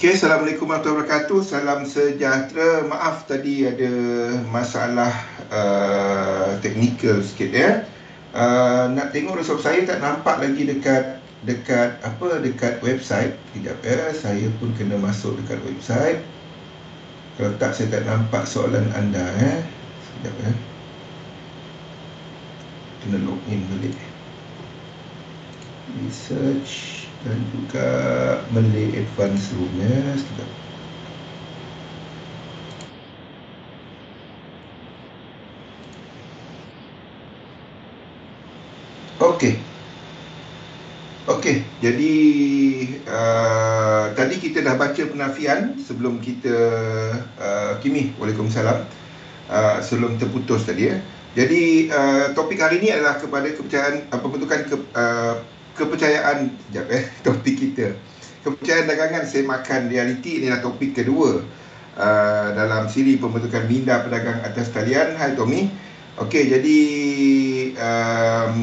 Okay, Assalamualaikum warahmatullahi wabarakatuh. Salam sejahtera. Maaf tadi ada masalah teknikal sikit ya. Nak tengok resop saya tak nampak lagi dekat website. Sekejap ya, saya pun kena masuk dekat website. Kalau tak saya tak nampak soalan anda ya. Sekejap ya. Kena login balik. Research dan juga Malay Advanced Room ya. Sekejap. Okey, jadi tadi kita dah baca penafian sebelum kita Kimi, Waalaikumsalam, sebelum terputus tadi ya. Jadi topik hari ini adalah kepada kepercayaan pembentukan kepercayaan topik kita. Kepercayaan dagangan semakan realiti inilah topik kedua dalam siri pembentukan minda pedagang atas talian. Hai Tommy. Okey, jadi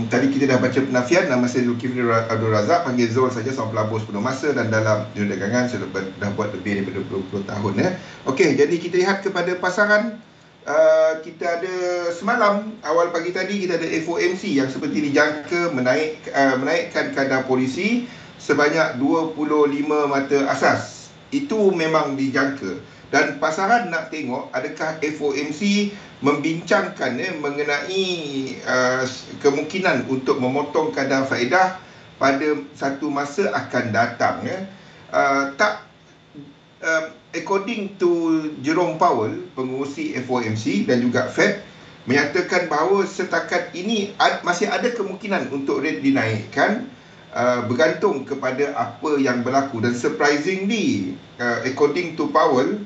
tadi kita dah baca penafian. Nama saya Zulkifli Abdul Razak, panggil Zul saja, seorang pelabur sepenuh masa dan dalam dunia dagangan saya dah buat lebih daripada 20 tahun ya. Okey, jadi kita lihat kepada pasaran. Kita ada semalam awal pagi tadi kita ada FOMC yang seperti dijangka menaikkan kadar polisi sebanyak 25 mata asas. Itu memang dijangka. Dan pasaran nak tengok adakah FOMC membincangkan mengenai kemungkinan untuk memotong kadar faedah pada satu masa akan datang according to Jerome Powell, pengurusi FOMC dan juga Fed, menyatakan bahawa setakat ini masih ada kemungkinan untuk rate dinaikkan, bergantung kepada apa yang berlaku. Dan surprisingly, according to Powell,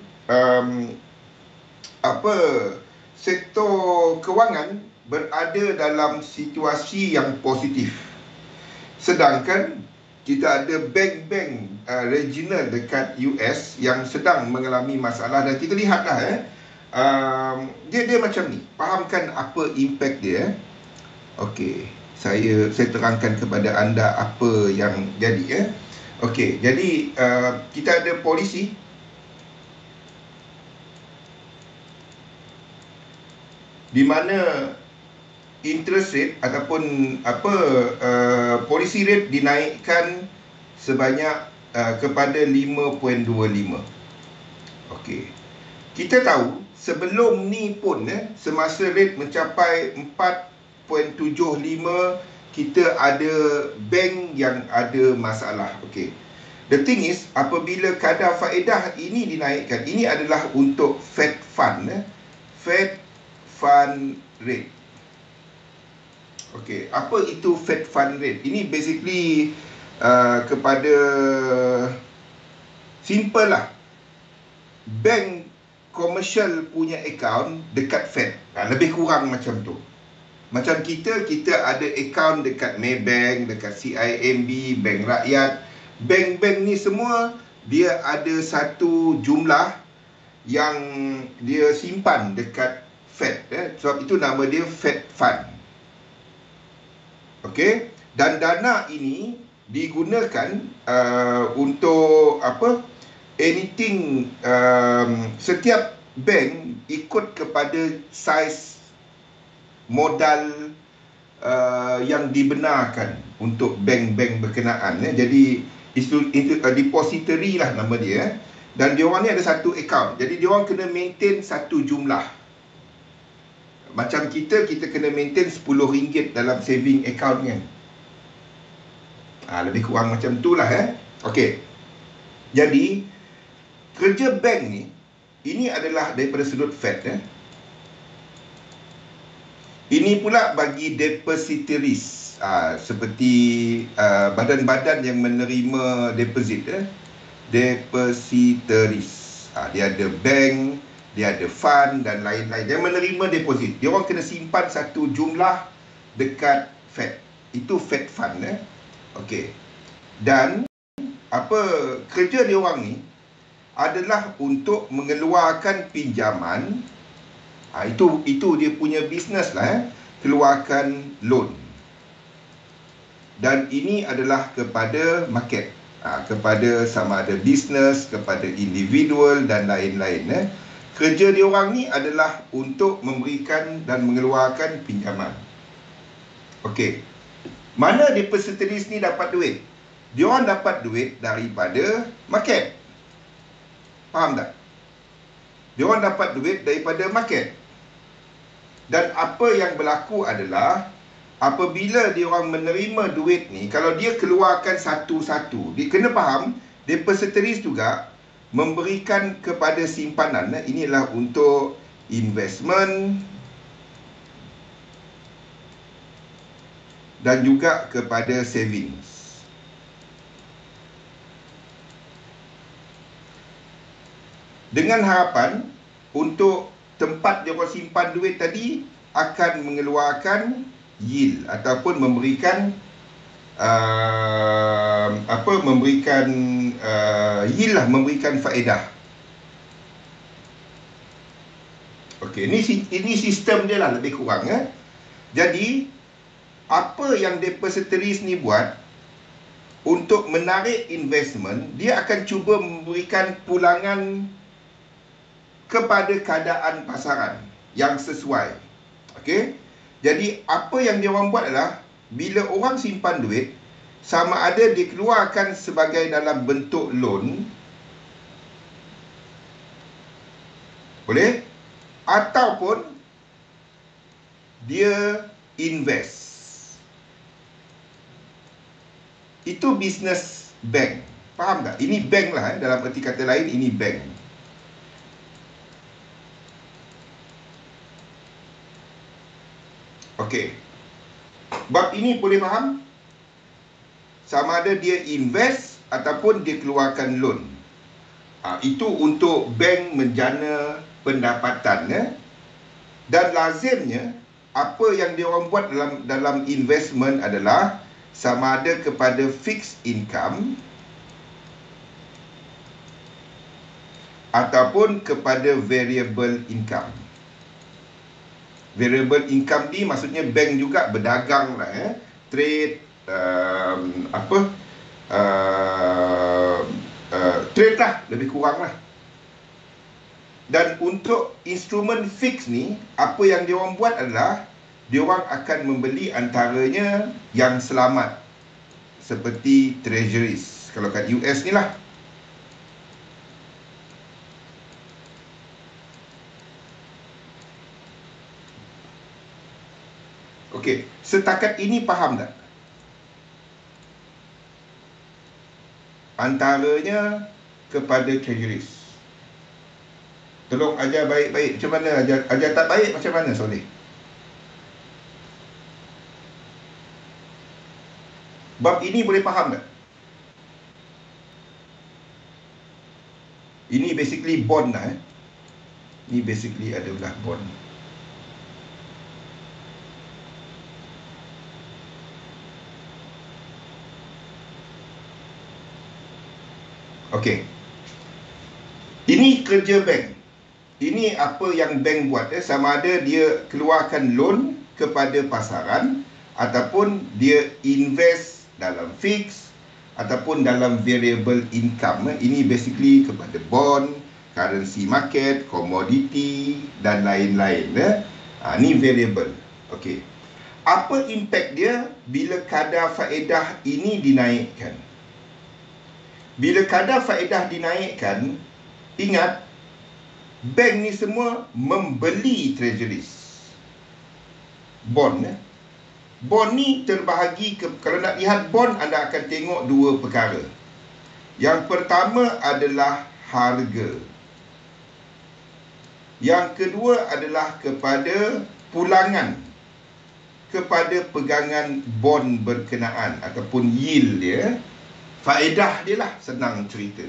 sektor kewangan berada dalam situasi yang positif. Sedangkan kita ada bank-bank regional dekat US yang sedang mengalami masalah. Dan kita lihatlah dia macam ni. Fahamkan apa impact dia. Okey, saya terangkan kepada anda apa yang jadi Okey, jadi kita ada polisi di mana interest rate ataupun policy rate dinaikkan sebanyak kepada 5.25. Okey. Kita tahu sebelum ni pun semasa rate mencapai 4.75 kita ada bank yang ada masalah. Okey. The thing is, apabila kadar faedah ini dinaikkan, ini adalah untuk Fed Fund Fed Fund Rate. Okey, apa itu Fed Fund Rate? Ini basically kepada simple lah. Bank komersial punya account dekat Fed. Lebih kurang macam tu. Macam kita ada account dekat Maybank, dekat CIMB, Bank Rakyat. Bank-bank ni semua dia ada satu jumlah yang dia simpan dekat Fed. Sebab itu nama dia Fed Fund. Okey, dan dana ini digunakan untuk anything, setiap bank ikut kepada saiz modal yang dibenarkan untuk bank-bank berkenaan. Jadi itu depository lah nama dia. Dan diorang ni ada satu account. Jadi diorang kena maintain satu jumlah. Macam kita kena maintain RM10 dalam saving account kan. Lebih kurang macam tu lah Okey. Jadi kerja bank ni, ini adalah daripada sudut Fed Ini pula bagi depositories, seperti badan-badan yang menerima deposit depositories. Dia ada bank, dia ada fund dan lain-lain yang menerima deposit. Dia orang kena simpan satu jumlah dekat Fed. Itu Fed Fund Okey. Dan kerja dia orang ni adalah untuk mengeluarkan pinjaman. Itu dia punya bisnes lah keluarkan loan. Dan ini adalah kepada market. kepada sama ada bisnes, kepada individual dan lain-lain. Kerja diorang ni adalah untuk memberikan dan mengeluarkan pinjaman. Okey. Mana depositories ni dapat duit? Diorang dapat duit daripada market. Faham tak? Diorang dapat duit daripada market. Dan apa yang berlaku adalah apabila diorang menerima duit ni, kalau dia keluarkan satu-satu, dia kena faham depositories juga memberikan kepada simpanan. Inilah untuk investment dan juga kepada savings. Dengan harapan untuk tempat dia simpan duit tadi akan mengeluarkan yield ataupun memberikan yield lah, memberikan faedah. Okey, ini sistem dia lah lebih kurang. Jadi apa yang depositories ni buat untuk menarik investment, dia akan cuba memberikan pulangan kepada keadaan pasaran yang sesuai. Okey. Jadi apa yang dia orang buat adalah bila orang simpan duit, sama ada dikeluarkan sebagai dalam bentuk loan, boleh, ataupun dia invest. Itu business bank. Faham tak? Ini bank lah, dalam erti kata lain ini bank. Okey. Bab ini boleh faham? Sama ada dia invest ataupun dia keluarkan loan. Itu untuk bank menjana pendapatan. Dan lazimnya apa yang dia orang buat dalam investment adalah sama ada kepada fixed income ataupun kepada variable income. Variable income ni maksudnya bank juga berdagang lah, trade, trade lah, lebih kurang lah. Dan untuk instrumen fix ni, apa yang diorang buat adalah diorang akan membeli antaranya yang selamat, seperti treasuries, kalau kat US ni lah. Okey, setakat ini faham tak? Antaranya kepada treasuries. Tolong ajar baik-baik. Macam mana ajar tak baik macam mana, Soleh? Bab ini boleh faham tak? Ini basically bond lah. Ini basically adalah bond. Okey. Ini kerja bank. Ini apa yang bank buat. Sama ada dia keluarkan loan kepada pasaran ataupun dia invest dalam fix ataupun dalam variable income. Ini basically kepada bond, currency market, commodity dan lain-lain. Ini variable. Okey. Apa impact dia bila kadar faedah ini dinaikkan? Bila kadar faedah dinaikkan, ingat, bank ni semua membeli treasuries. Bond. Bond ni terbahagi, kalau nak lihat bond, anda akan tengok dua perkara. Yang pertama adalah harga. Yang kedua adalah kepada pulangan kepada pegangan bond berkenaan ataupun yield dia. Faedah dia lah, senang cerita.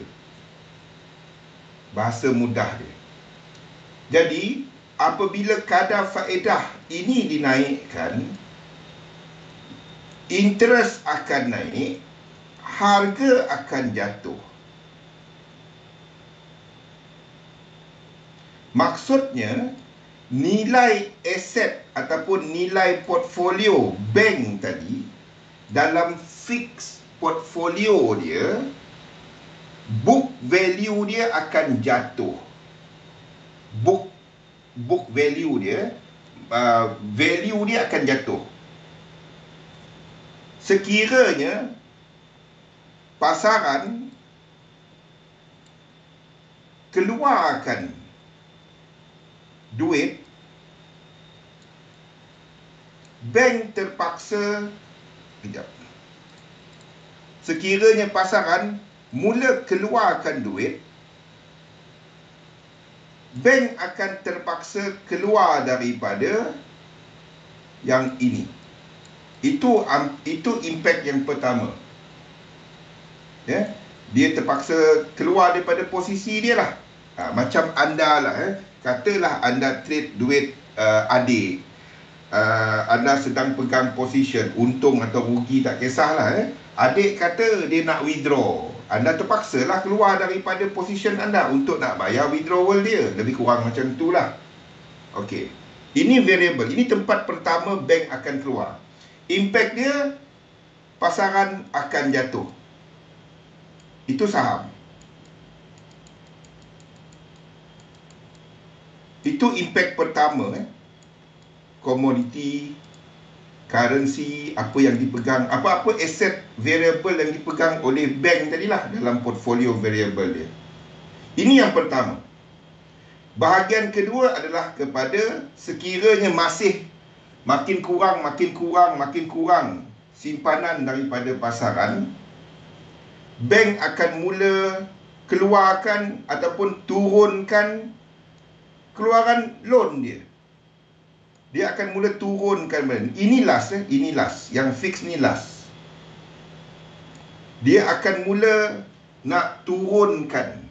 Bahasa mudah dia. Jadi, apabila kadar faedah ini dinaikkan, interest akan naik, harga akan jatuh. Maksudnya, nilai aset ataupun nilai portfolio bank tadi dalam fixed portfolio dia book value dia akan jatuh. Book value dia, value dia akan jatuh sekiranya pasaran keluarkan duit, bank terpaksa, sekiranya pasaran mula keluarkan duit, bank akan terpaksa keluar daripada yang ini. Itu impact yang pertama. Ya, dia terpaksa keluar daripada posisi dia lah. Macam anda lah, katalah anda trade duit adik, anda sedang pegang position, untung atau rugi tak kisahlah. Adik kata dia nak withdraw, anda terpaksa lah keluar daripada position anda untuk nak bayar withdrawal dia. Lebih kurang macam itulah. Okey, ini variable, ini tempat pertama bank akan keluar. Impact dia, pasaran akan jatuh. Itu saham. Itu impact pertama. Komoditi, currency, apa yang dipegang, apa-apa aset variable yang dipegang oleh bank tadilah dalam portfolio variable dia. Ini yang pertama. Bahagian kedua adalah kepada sekiranya masih makin kurang simpanan daripada pasaran, bank akan mula keluarkan ataupun turunkan keluaran loan dia. Dia akan mula turunkan. Ini last, ini last. Yang fix ni last. Dia akan mula nak turunkan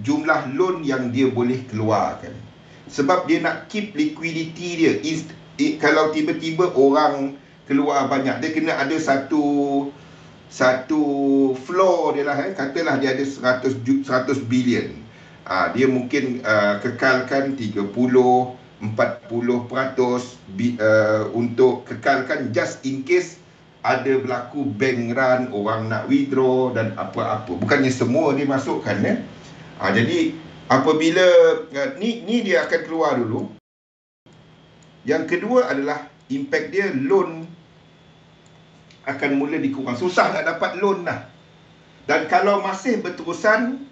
jumlah loan yang dia boleh keluarkan. Sebab dia nak keep liquidity dia. Kalau tiba-tiba orang keluar banyak, dia kena ada satu floor dia lah. Katalah dia ada 100 billion. Dia mungkin kekalkan 30-40% untuk kekalkan just in case ada berlaku bank run, orang nak withdraw dan apa-apa. Bukannya semua dia masukkan. Jadi apabila ni dia akan keluar dulu. Yang kedua adalah impact dia, loan akan mula dikurang. Susah nak dapat loan dah. Dan kalau masih berterusan,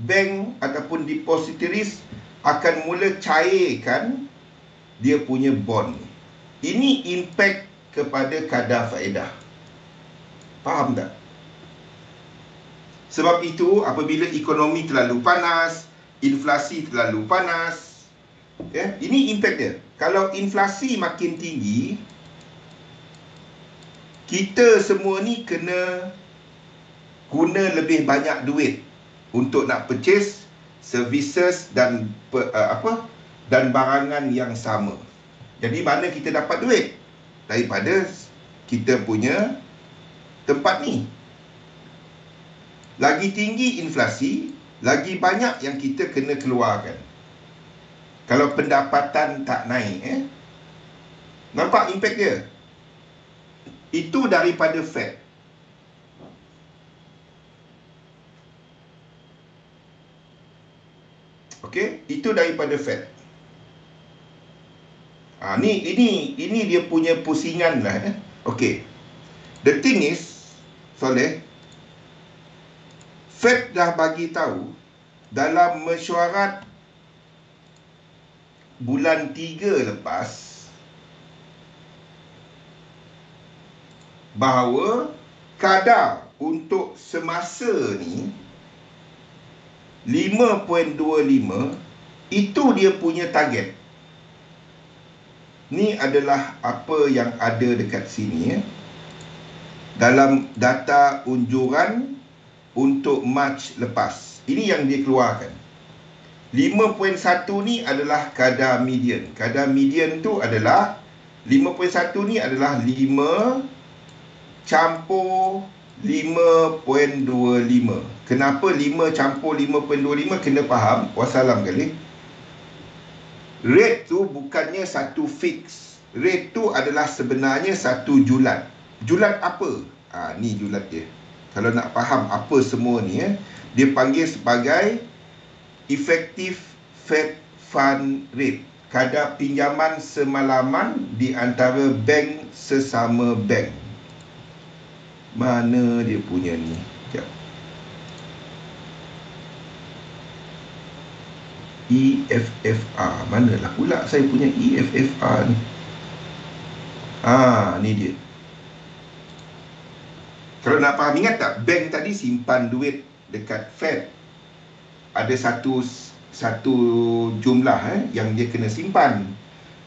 bank ataupun depositories akan mula cairkan dia punya bond. Ini impact kepada kadar faedah. Faham tak? Sebab itu apabila ekonomi terlalu panas, inflasi terlalu panas, ini impact dia. Kalau inflasi makin tinggi, kita semua ni kena guna lebih banyak duit untuk nak purchase services dan dan barangan yang sama. Jadi mana kita dapat duit? Daripada kita punya tempat ni. Lagi tinggi inflasi, lagi banyak yang kita kena keluarkan. Kalau pendapatan tak naik, nampak impact dia? Itu daripada Fed. Okey, itu daripada Fed. Ini dia punya pusingan lah. Okey. The thing is, Soleh, Fed dah bagi tahu dalam mesyuarat bulan 3 lepas bahawa kadar untuk semasa ni 5.25 itu dia punya target. Ni adalah apa yang ada dekat sini dalam data unjuran untuk Mac lepas. Ini yang dia keluarkan. 5.1 ni adalah kadar median. Kadar median tu adalah 5.1 ni adalah 5 campur 5.25. Kenapa 5 campur 5.25? Kena faham. Wassalam kali. Rate tu bukannya satu fix. Rate tu adalah sebenarnya satu julat. Julat apa? Ni julat dia. Kalau nak faham apa semua ni, Dia panggil sebagai effective Fed Fund Rate, kadar pinjaman semalaman di antara bank sesama bank. Mana dia punya ni? Sekejap. EFFR. Manalah pula saya punya EFFR ni? Ni dia. Kalau nak faham, ingat tak? Bank tadi simpan duit dekat Fed. Ada satu jumlah yang dia kena simpan.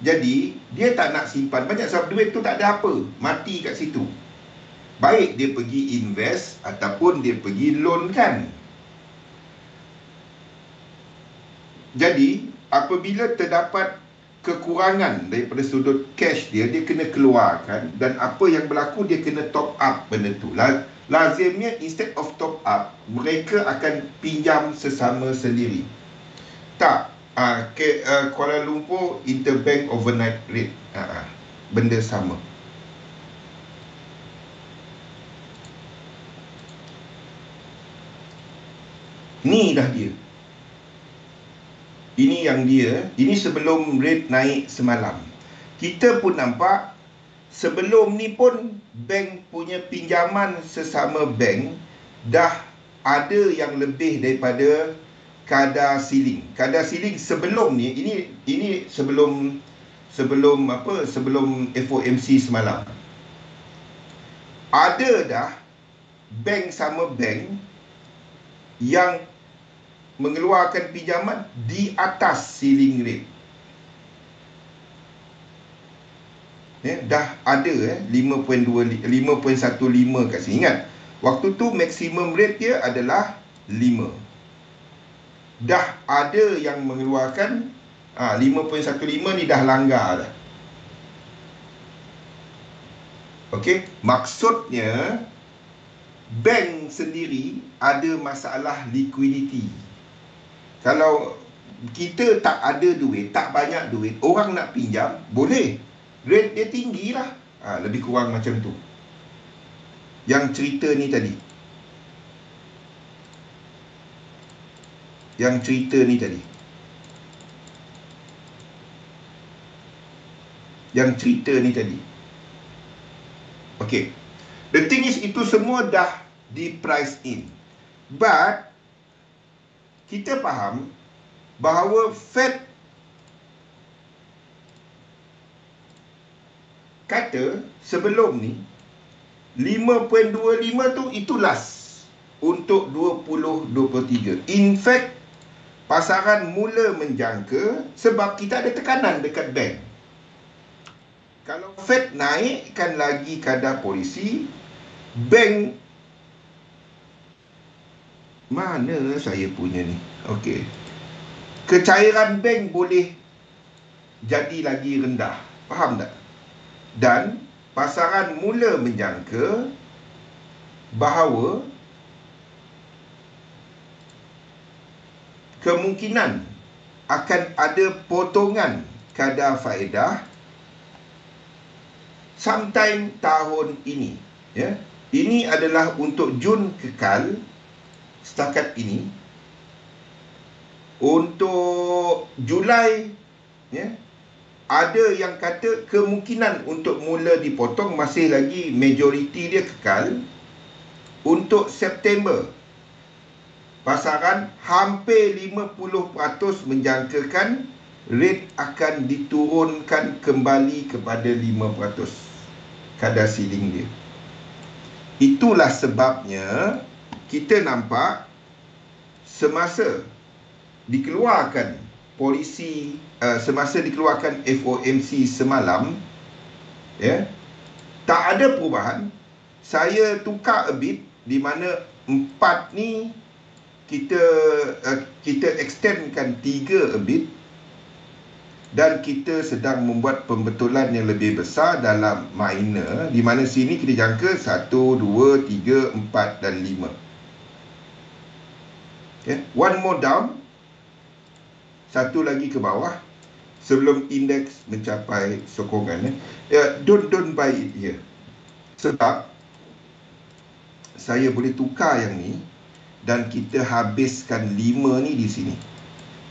Jadi, dia tak nak simpan banyak sebab duit tu tak ada apa. Mati kat situ. Baik dia pergi invest ataupun dia pergi loan kan. Jadi, apabila terdapat kekurangan daripada sudut cash dia kena keluarkan, dan apa yang berlaku, dia kena top up benda tu. Lazimnya instead of top up, mereka akan pinjam sesama sendiri. Tak, Kuala Lumpur Interbank Overnight Rate, benda sama. Ni dah dia. Ini yang dia, ini sebelum rate naik semalam. Kita pun nampak, sebelum ni pun bank punya pinjaman sesama bank dah ada yang lebih daripada kadar ceiling. Kadar ceiling sebelum ni, ini sebelum FOMC semalam. Ada dah bank sama bank yang mengeluarkan pinjaman di atas ceiling rate. Dah ada 5.15 kat sini. Ingat, waktu tu maksimum rate dia adalah 5. Dah ada yang mengeluarkan 5.15 ni dah langgar dah. Okey, maksudnya bank sendiri ada masalah liquidity. Kalau kita tak ada duit, tak banyak duit, orang nak pinjam, boleh. Rate dia tinggi lah. Lebih kurang macam tu. Yang cerita ni tadi. Okay. The thing is, itu semua dah di price in. But kita faham bahawa Fed kata sebelum ni 5.25 tu itu last untuk 2023. In fact, pasaran mula menjangka sebab kita ada tekanan dekat bank. Kalau Fed naikkan lagi kadar polisi, bank, mana saya punya ni? Okey. Kecairan bank boleh jadi lagi rendah. Faham tak? Dan pasaran mula menjangka bahawa kemungkinan akan ada potongan kadar faedah sometime tahun ini. Ini adalah untuk Jun kekal. Setakat ini, untuk Julai, ada yang kata kemungkinan untuk mula dipotong, masih lagi majoriti dia kekal. Untuk September, pasaran hampir 50% menjangkakan rate akan diturunkan kembali kepada 5% kadar ceiling dia. Itulah sebabnya kita nampak semasa dikeluarkan polisi, semasa dikeluarkan FOMC semalam, tak ada perubahan. Saya tukar a bit, di mana 4 ni kita extendkan 3 a bit, dan kita sedang membuat pembetulan yang lebih besar dalam minor, di mana sini kita jangka 1, 2, 3, 4 dan 5. One more down, satu lagi ke bawah sebelum indeks mencapai sokongan. Don't buy it here. Sebab saya boleh tukar yang ni dan kita habiskan 5 ni di sini.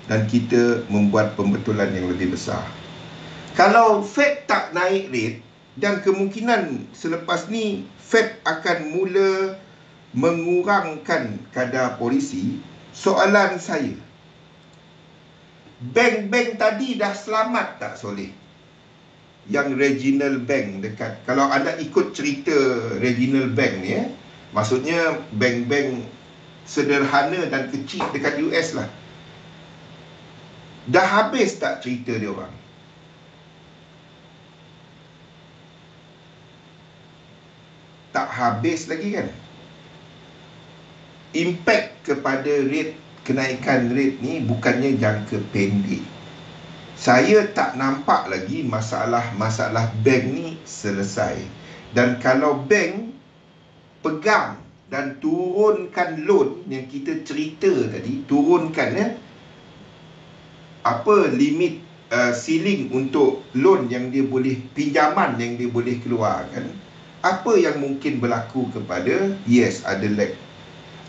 Dan kita membuat pembetulan yang lebih besar. Kalau Fed tak naik rate, dan kemungkinan selepas ni Fed akan mula mengurangkan kadar polisi, soalan saya, bank-bank tadi dah selamat tak Soleh? Yang regional bank dekat, kalau anda ikut cerita regional bank ni, maksudnya bank-bank sederhana dan kecil dekat US lah, dah habis tak cerita dia orang? Tak habis lagi kan? Impact kepada rate, kenaikan rate ni bukannya jangka pendek. Saya tak nampak lagi masalah-masalah bank ni selesai. Dan kalau bank pegang dan turunkan loan yang kita cerita tadi, turunkan apa limit ceiling untuk loan yang dia boleh, pinjaman yang dia boleh keluarkan, apa yang mungkin berlaku kepada, yes, ada lag.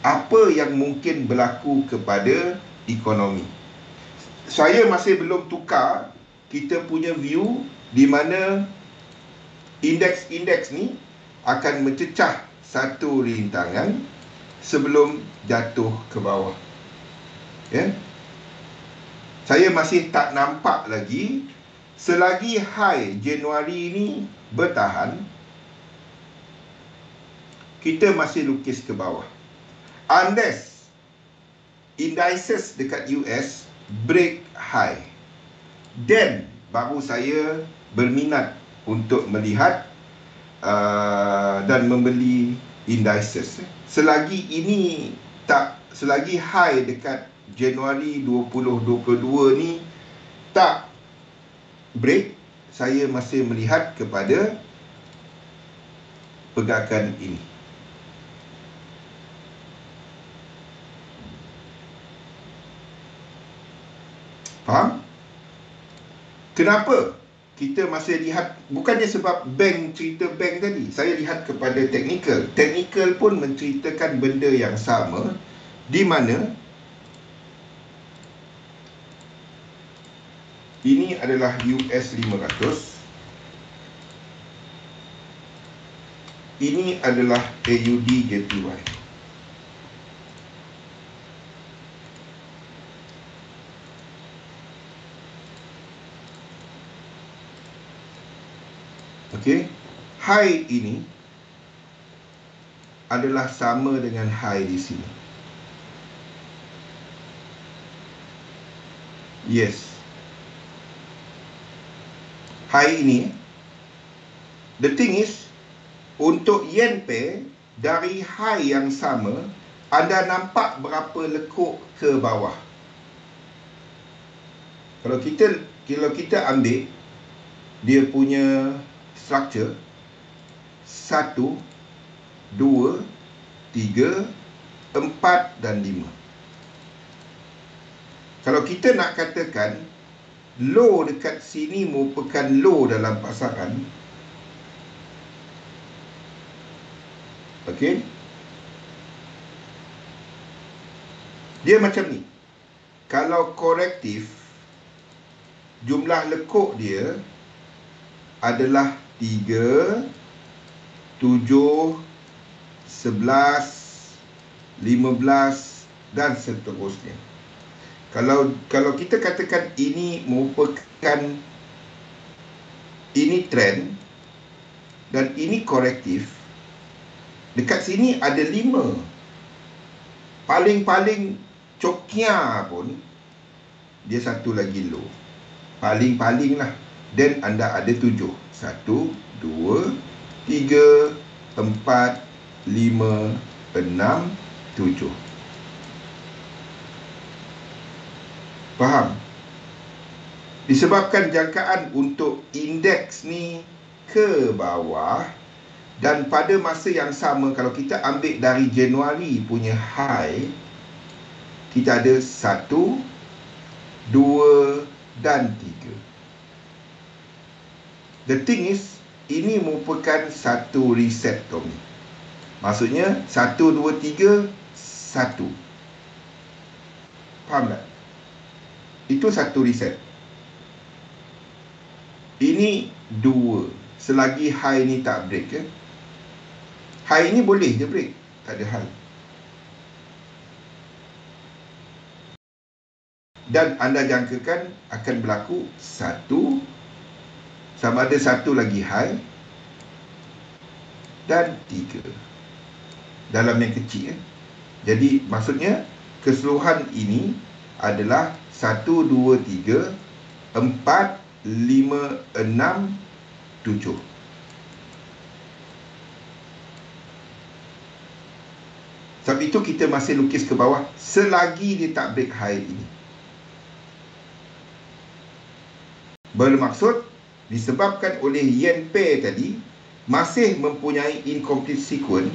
Apa yang mungkin berlaku kepada ekonomi? Saya masih belum tukar kita punya view di mana indeks-indeks ni akan mencecah satu rintangan sebelum jatuh ke bawah. Saya masih tak nampak lagi, selagi high Januari ni bertahan, kita masih lukis ke bawah. Unless indices dekat US break high, then baru saya berminat untuk melihat dan membeli indices. Selagi ini tak, selagi high dekat Januari 2022 ni tak break, saya masih melihat kepada pergerakan ini. Faham? Kenapa kita masih lihat? Bukannya sebab bank, cerita bank tadi, saya lihat kepada technical. Technical pun menceritakan benda yang sama, di mana ini adalah US 500, ini adalah AUD JPY. Okey, high ini adalah sama dengan high di sini. Yes. High ini, the thing is, untuk yen pair, dari high yang sama, anda nampak berapa lekuk ke bawah. Kalau kita ambil dia punya structure 1, 2, 3, 4 dan 5. Kalau kita nak katakan low dekat sini merupakan low dalam pasaran, okey, dia macam ni. Kalau korektif, jumlah lekuk dia adalah 3, 7, 11, 15 dan seterusnya. Kalau kita katakan ini merupakan, ini trend dan ini korektif, dekat sini ada 5. Paling-paling coknya pun dia satu lagi low. Paling-paling lah. Dan anda ada 7. 1, 2, 3, 4, 5, 6, 7. Faham? Disebabkan jangkaan untuk indeks ni ke bawah, dan pada masa yang sama, kalau kita ambil dari Januari punya high, kita ada 1, 2 dan 3. The thing is, ini merupakan satu reset, Tommy. Maksudnya 1, 2, 3 1. Faham tak? Itu satu reset. Ini 2. Selagi high ni tak break ke. High ni boleh je break, tak ada hal. Dan anda jangkakan akan berlaku 1, sama ada 1 lagi high, dan 3 dalam yang kecil. Jadi maksudnya keseluruhan ini adalah 1, 2, 3, 4, 5, 6, 7. Sebab itu kita masih lukis ke bawah selagi dia tak break high ini. Bermaksud disebabkan oleh yen pair tadi masih mempunyai incomplete sequence,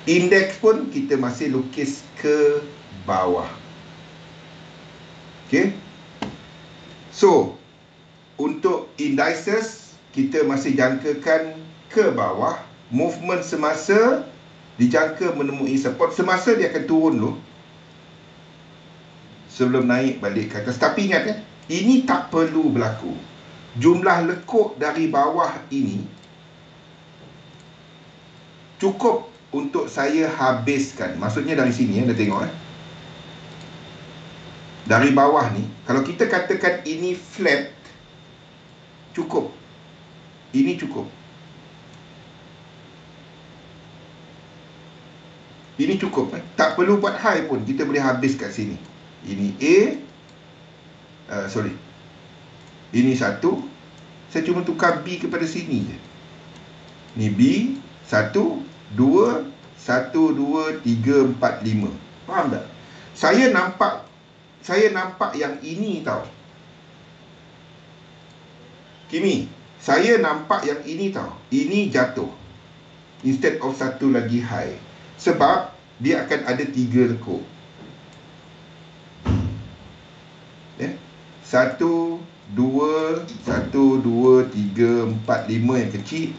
indeks pun kita masih lukis ke bawah. Okey. So, untuk indices kita masih jangkakan ke bawah. Movement semasa dijangka menemui support. Semasa dia akan turun dulu sebelum naik balik ke atas. Tapi ingat ini tak perlu berlaku. Jumlah lekuk dari bawah ini cukup untuk saya habiskan. Maksudnya dari sini, anda tengok dari bawah ni, kalau kita katakan ini flat, cukup. Ini cukup. Ini cukup. Tak perlu buat high pun, kita boleh habis kat sini. Ini A, ini 1. Saya cuma tukar B kepada sini je. Ni B, 1, 2, 1, 2, 3, 4, 5. Faham tak? Saya nampak yang ini tau. Kimi, saya nampak yang ini tau. Ini jatuh instead of 1 lagi high. Sebab dia akan ada 3 lekuk. 1, 2, 1, 2, 3, 4, 5 yang kecil,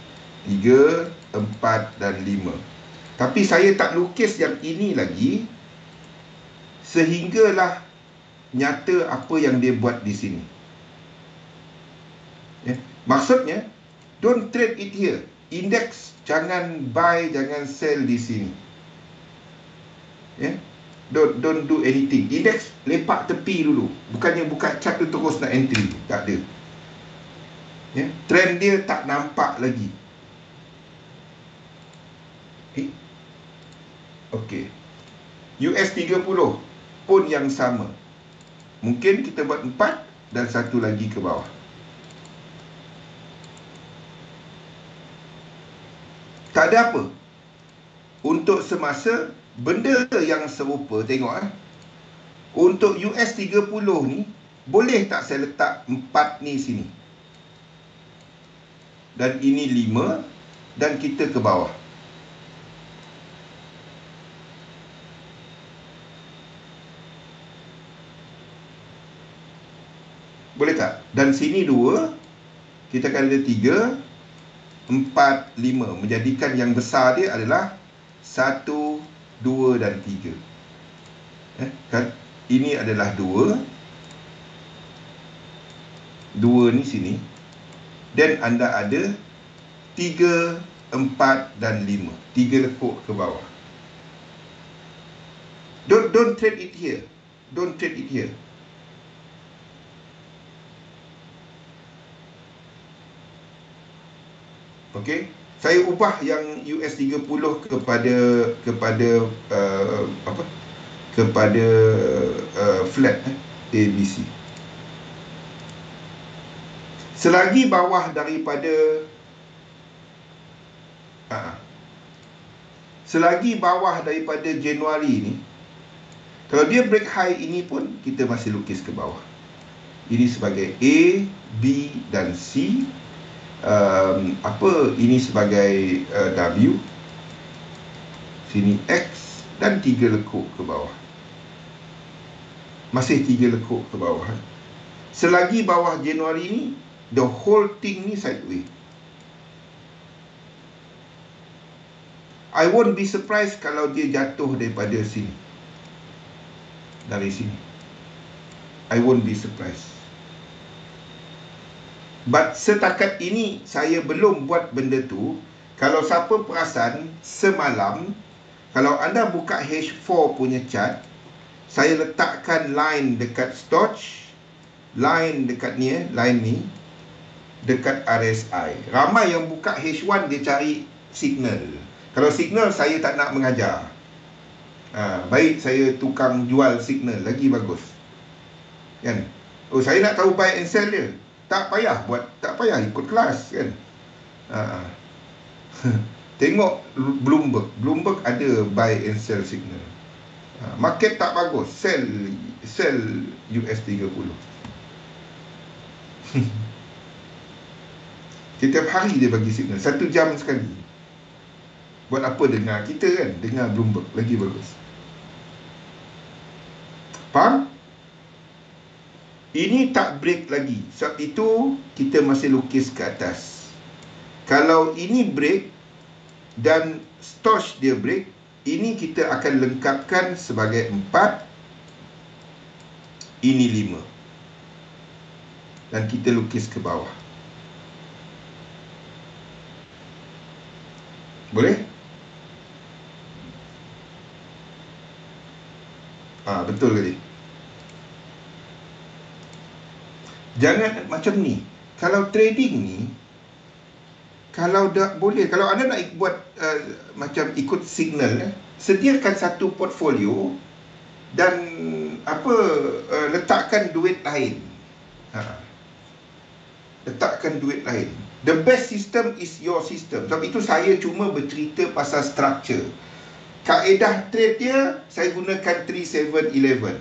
3, 4 dan 5. Tapi saya tak lukis yang ini lagi, sehinggalah nyata apa yang dia buat di sini. Maksudnya, don't trade it here. Index jangan buy, jangan sell di sini. Don't do anything. Index lepak tepi dulu. Bukannya buka chart tu terus nak entry. Tak ada. Trend dia tak nampak lagi. Okey. US 30 pun yang sama. Mungkin kita buat 4 dan 1 lagi ke bawah. Tak ada apa. Untuk semasa benda yang serupa, tengok untuk US 30 ni, boleh tak saya letak 4 ni sini? Dan ini 5, dan kita ke bawah. Boleh tak? Dan sini 2, kita akan ada 3, 4, 5. Menjadikan yang besar dia adalah 1, 2 dan 3. Kan? Ini adalah 2. 2 ni sini. Dan anda ada 3, 4 dan 5. 3 lekuk ke bawah. Don't trade it here. Don't trade it here. Okey. Saya ubah yang US 30 kepada flat ABC. Selagi bawah daripada Januari ni, kalau dia break high ini pun kita masih lukis ke bawah. Ini sebagai A, B dan C. Ini sebagai W, sini X, dan 3 lekuk ke bawah. Masih 3 lekuk ke bawah. Selagi bawah Januari ni, the whole thing ni sideways. I won't be surprised kalau dia jatuh daripada sini. Dari sini. I won't be surprised. But setakat ini saya belum buat benda tu. Kalau siapa perasan, semalam kalau anda buka H4 punya chart, saya letakkan line dekat Stoch, line dekat ni, line ni dekat RSI. Ramai yang buka H1 dia cari signal. Kalau signal saya tak nak mengajar. Baik saya tukang jual signal, lagi bagus. Kan? Oh, saya nak tahu buy and sell dia. Tak payah buat, tak payah ikut kelas kan. Tengok Bloomberg. Bloomberg ada buy and sell signal. Market tak bagus, sell US 30. Setiap hari dia bagi signal, 1 jam sekali. Buat apa dengar kita kan? Dengar Bloomberg, lagi bagus. Faham? Ini tak break lagi. Sebab itu kita masih lukis ke atas. Kalau ini break dan Stoch dia break, ini kita akan lengkapkan sebagai 4. Ini 5. Dan kita lukis ke bawah. Boleh? Betul tadi. Jangan macam ni. Kalau trading ni, kalau dah boleh, kalau anda nak buat macam ikut signal, sediakan satu portfolio dan letakkan duit lain. Letakkan duit lain. The best system is your system. Sebab itu saya cuma bercerita pasal structure. Kaedah trade dia, saya gunakan 3-7-11.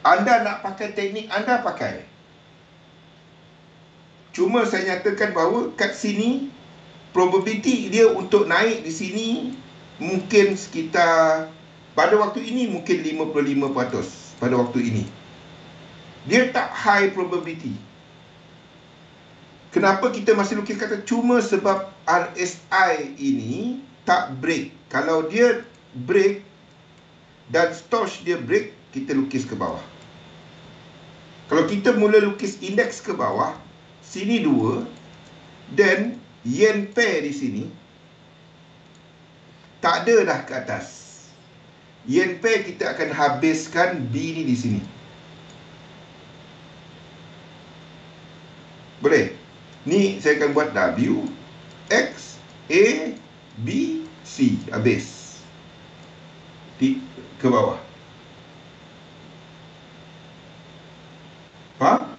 Anda nak pakai teknik, anda pakai. Cuma saya nyatakan bahawa kat sini, probability dia untuk naik di sini mungkin sekitar, pada waktu ini mungkin 55% pada waktu ini. Dia tak high probability. Kenapa kita masih lukis kata? Cuma sebab RSI ini tak break. Kalau dia break dan Stoch dia break, kita lukis ke bawah. Kalau kita mula lukis indeks ke bawah, sini 2, dan yen pair di sini, tak ada dah ke atas. Yen pair kita akan habiskan B ni di sini. Boleh? Ni saya akan buat W, X, A, B, C. Habis. Ke bawah. Faham?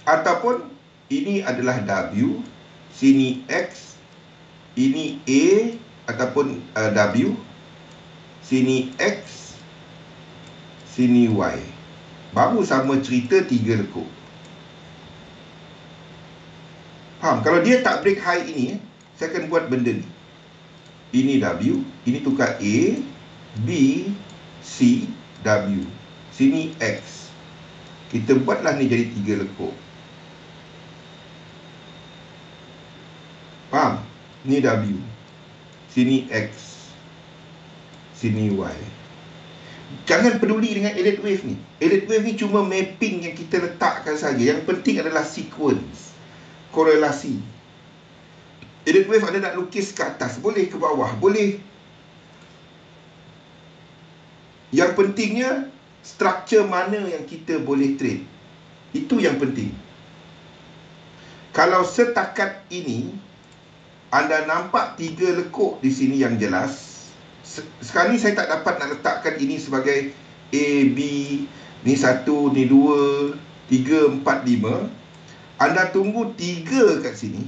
Ataupun ini adalah W, sini X, ini A ataupun W, sini X, sini Y. Baru sama cerita 3 lekuk. Faham? Kalau dia tak break high ini, saya akan buat benda ni. Ini W, ini tukar A, B, C, W. Sini X. Kita buatlah ni jadi 3 lekuk. Faham? Ni W. Sini X. Sini Y. Jangan peduli dengan elite wave ni. Elite wave ni cuma mapping yang kita letakkan saja. Yang penting adalah sequence, korelasi. Elite wave anda nak lukis ke atas, boleh ke bawah, boleh. Yang pentingnya structure mana yang kita boleh trade. Itu yang penting. Kalau setakat ini anda nampak 3 lekuk di sini yang jelas. Sekarang ni saya tak dapat nak letakkan ini sebagai A, B, ni 1, ni 2, 3, 4, 5. Anda tunggu 3 kat sini.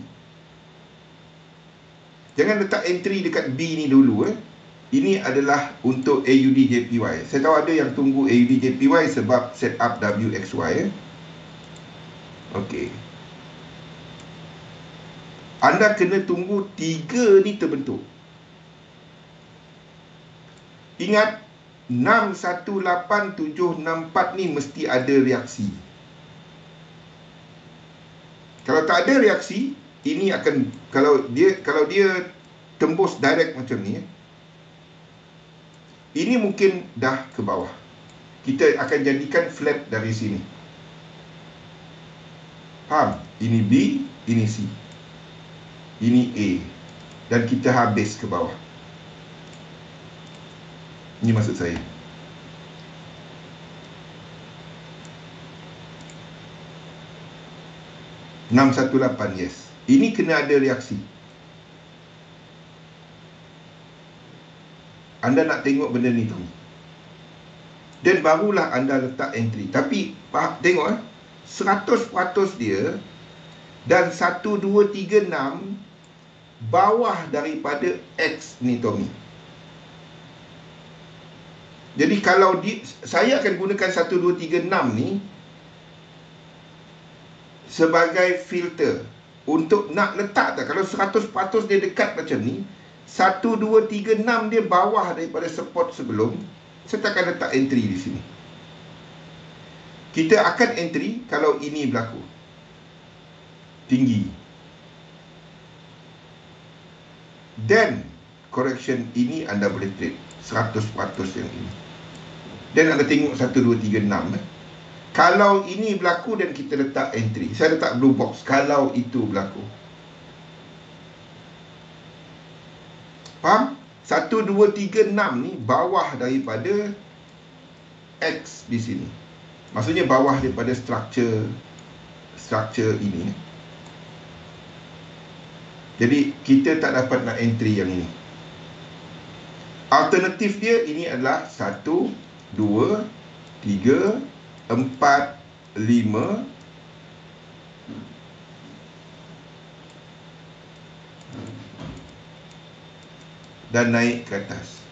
Jangan letak entry dekat B ni dulu. Ini adalah untuk AUD JPY. Saya tahu ada yang tunggu AUD JPY sebab set up WXY. Okey. Anda kena tunggu 3 ni terbentuk. Ingat, 618764 ni mesti ada reaksi. Kalau Kalau tak ada reaksi, ini akan, kalau dia tembus direct macam ni, ini mungkin dah ke bawah. Kita akan jadikan flat dari sini. Faham? Ini B, ini C, ini A, dan kita habis ke bawah. Ini maksud saya. (618), yes. Ini kena ada reaksi. Anda nak tengok benda ni tu, dan barulah anda letak entry. Tapi tengok 100% dia, dan 1, 2, 3, 6 bawah daripada X ni Tommy. Jadi kalau saya akan gunakan 1, 2, 3, 6 ni sebagai filter untuk nak letak tak. Kalau 100% dia dekat macam ni, 1, 2, 3, 6 dia bawah daripada support sebelum, saya takkan letak entry di sini. Kita akan entry kalau ini berlaku tinggi, dan correction ini anda boleh trade 100% yang ini. Dan anda tengok 1, 2, 3, 6 Kalau ini berlaku dan kita letak entry, saya letak blue box kalau itu berlaku. Faham? 1, 2, 3, 6 ni bawah daripada X di sini. Maksudnya bawah daripada structure ini. Jadi kita tak dapat nak entry yang ini. Alternatif dia ini adalah 1, 2, 3, 4, 5, dan naik ke atas.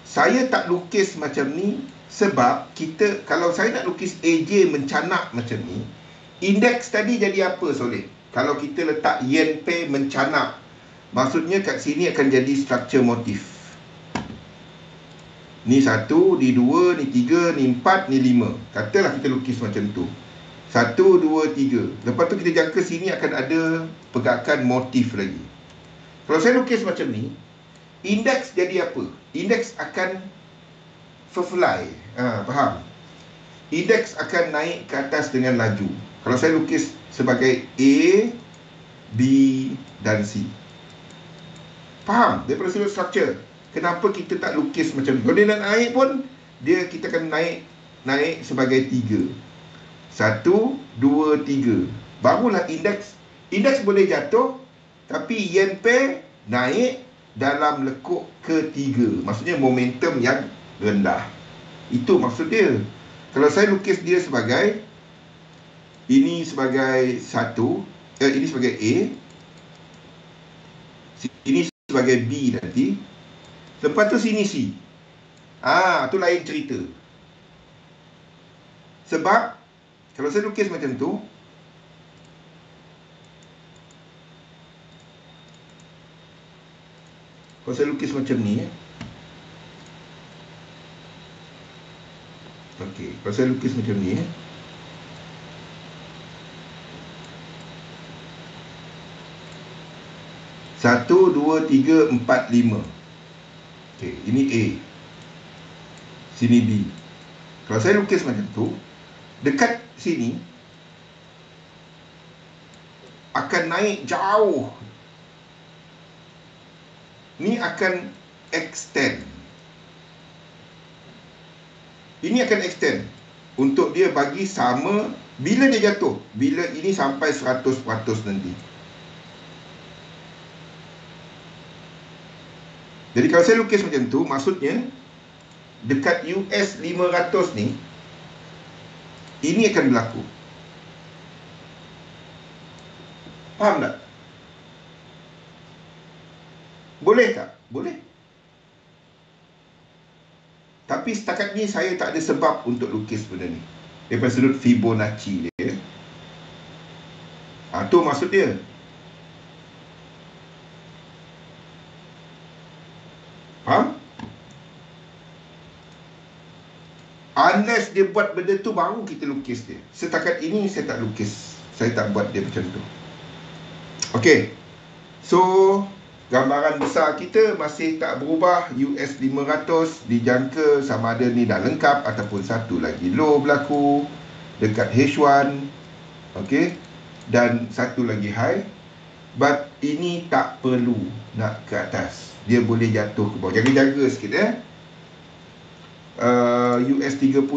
Saya tak lukis macam ni sebab kita, kalau saya nak lukis AJ mencanak macam ni, indeks tadi jadi apa Soleh? Kalau kita letak yen pair mencanak, maksudnya kat sini akan jadi structure motif. Ni 1, ni 2, ni 3, ni 4, ni 5. Katalah kita lukis macam tu. 1, 2, 3. Lepas tu kita jangka sini akan ada pergerakan motif lagi. Kalau saya lukis macam ni, indeks jadi apa? Indeks akan fly. Faham? Indeks akan naik ke atas dengan laju. Kalau saya lukis sebagai A, B dan C. Faham? Daripada sudut structure, kenapa kita tak lukis macam ni? Kalau dia nak naik pun, kita akan naik sebagai 3. 1, 2, 3. Barulah indeks boleh jatuh, tapi yen pair naik dalam lekuk ketiga. Maksudnya momentum yang rendah. Itu maksud dia. Kalau saya lukis dia sebagai, ini sebagai 1, ini sebagai A, ini sebagai B nanti, lepas tu sini C. Tu lain cerita. Sebab kalau saya lukis macam tu, kalau saya lukis macam ni, okey, kalau saya lukis macam ni, 1, 2, 3, 4, 5. Okey, ini A, sini B. Kalau saya lukis macam tu, dekat sini akan naik jauh. Ni akan extend. Ini akan extend untuk dia bagi sama bila dia jatuh, bila ini sampai 100% nanti. Jadi kalau saya lukis macam tu, maksudnya dekat US 500 ni, ini akan berlaku. Faham tak? Boleh tak? Boleh. Tapi setakat ni saya tak ada sebab untuk lukis benda ni. Daripada sudut Fibonacci dia. Tu maksud dia. Faham? Unless dia buat benda tu, baru kita lukis dia. Setakat ini saya tak lukis. Saya tak buat dia macam tu. Okey. So, gambaran besar kita masih tak berubah. US 500 dijangka sama ada ni dah lengkap ataupun satu lagi low berlaku dekat H1. Okey. Dan satu lagi high. But ini tak perlu nak ke atas. Dia boleh jatuh ke bawah. Jaga-jaga sikit US 30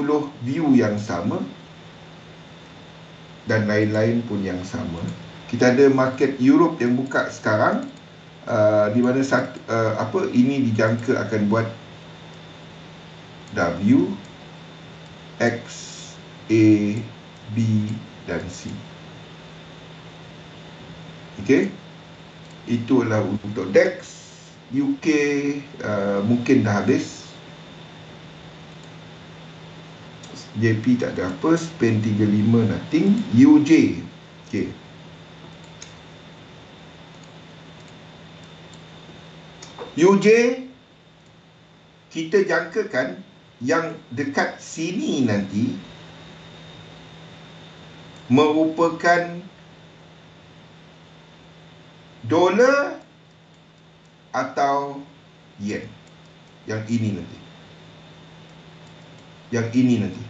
view yang sama dan lain-lain pun yang sama. Kita ada market Europe yang buka sekarang, di mana ini dijangka akan buat W, X, A, B dan C. Okey. Itu adalah untuk DAX. UK mungkin dah habis. JP tak ada apa. Spain 35 nothing. UJ. Okey. UJ kita jangkakan yang dekat sini nanti merupakan dolar atau yen. Yang ini nanti. Yang ini nanti.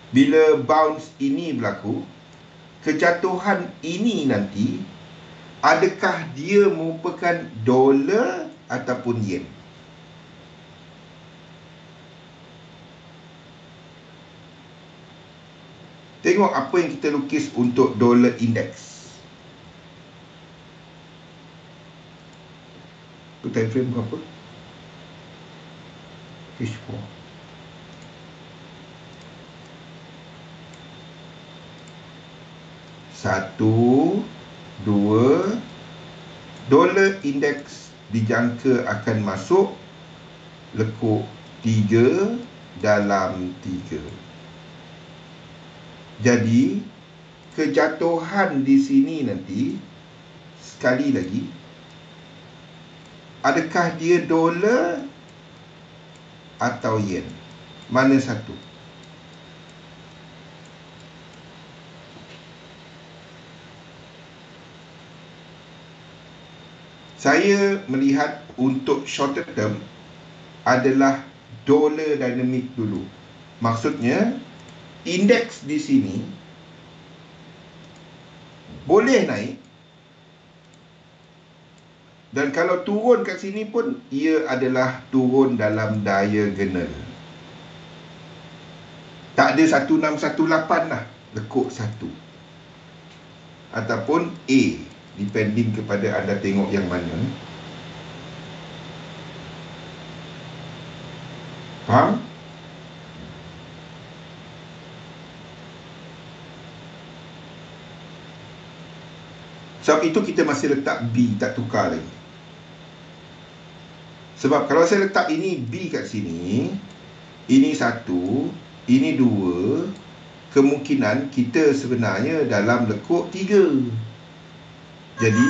Bila bounce ini berlaku, kejatuhan ini nanti, adakah dia merupakan dolar ataupun yen? Tengok apa yang kita lukis untuk dolar index. Itu time frame berapa? H4. Satu, dua. Dolar indeks dijangka akan masuk lekuk 3 dalam 3. Jadi kejatuhan di sini nanti, sekali lagi, adakah dia dolar atau yen? Mana satu? Saya melihat untuk short term adalah dolar dynamic dulu. Maksudnya, indeks di sini boleh naik. Dan kalau turun kat sini pun, ia adalah turun dalam diagonal. Tak ada 1618 lah. Lekuk 1. Ataupun A. Depending kepada anda tengok yang mana. Faham? Sebab itu kita masih letak B, tak tukar lagi. Sebab kalau saya letak ini B kat sini, ini 1, ini 2, kemungkinan kita sebenarnya dalam lekuk 3. Jadi,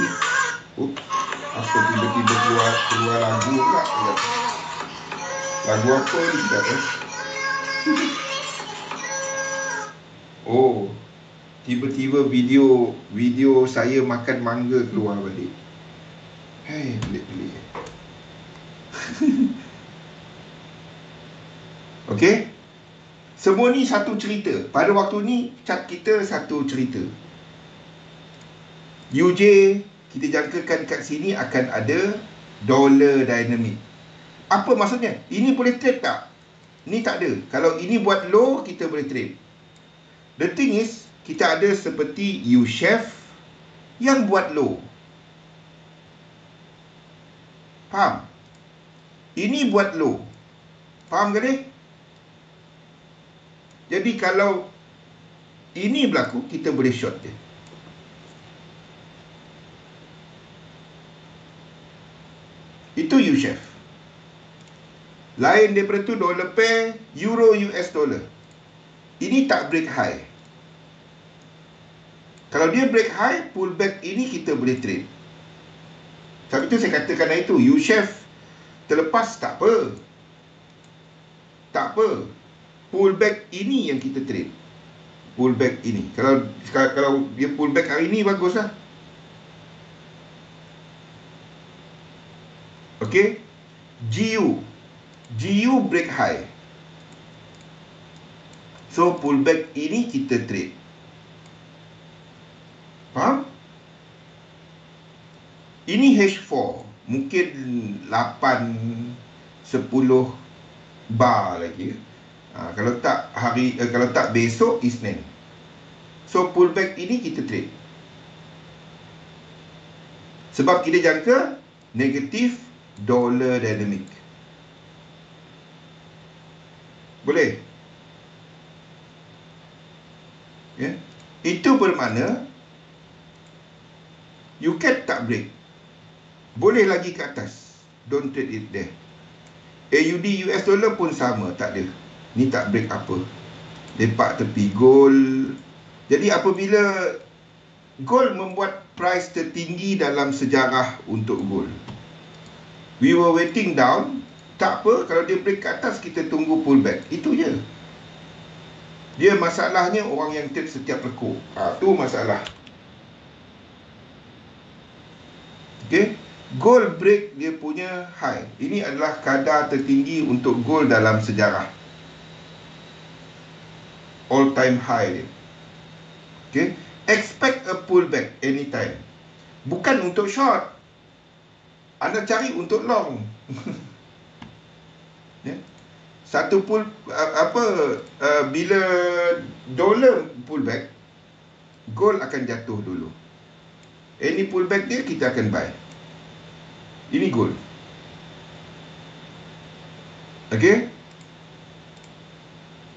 apa tiba-tiba keluar lagu pula? Lagu apa ni kita? Oh, tiba-tiba video saya makan mangga keluar balik. Hei, pelik-pelik. Okey. Semua ni satu cerita. Pada waktu ni chart kita satu cerita. UJ kita jangkakan kat sini akan ada dollar dynamic. Apa maksudnya? Ini boleh trade tak? Ni tak ada. Kalau ini buat low, kita boleh trade. The thing is, kita ada seperti U-Chef yang buat low. Faham? Ini buat low. Faham ke ni? Jadi kalau ini berlaku, kita boleh short dia. Itu U-Chef. Lain daripada tu, dollar pair, euro US dollar. Ini tak break high. Kalau dia break high, pullback ini kita boleh trade. Sebab itu saya katakan itu, U-Chef terlepas tak apa. Tak apa. Pullback ini yang kita trade. pullback ini. Kalau dia pullback hari ini, bagus lah. Okey. GU break high. So pullback ini kita trade. Faham? Ini H4, mungkin 8 10 bar lagi. Kalau tak besok Isnin. So pullback ini kita trade. Sebab kita jangka negatif dollar dynamic. Boleh? Ya. Itu bermakna UK tak break. Boleh lagi ke atas. Don't trade it there. AUD US dollar pun sama, tak ada. Ni tak break apa. Lepak tepi gold. Jadi apabila gold membuat price tertinggi dalam sejarah untuk gold, we were waiting down. Tak apa, kalau dia break ke atas, kita tunggu pullback. Itu je. Dia masalahnya orang yang trade setiap lekuk. Tu masalah. Okay. Gold break dia punya high. Ini adalah kadar tertinggi untuk gold dalam sejarah. All time high dia. Okay. Expect a pullback anytime. Bukan untuk short. Anda cari untuk long. Ya. Bila dollar pullback, gold akan jatuh dulu. Any pullback dia, kita akan buy. Ini gold. Okay.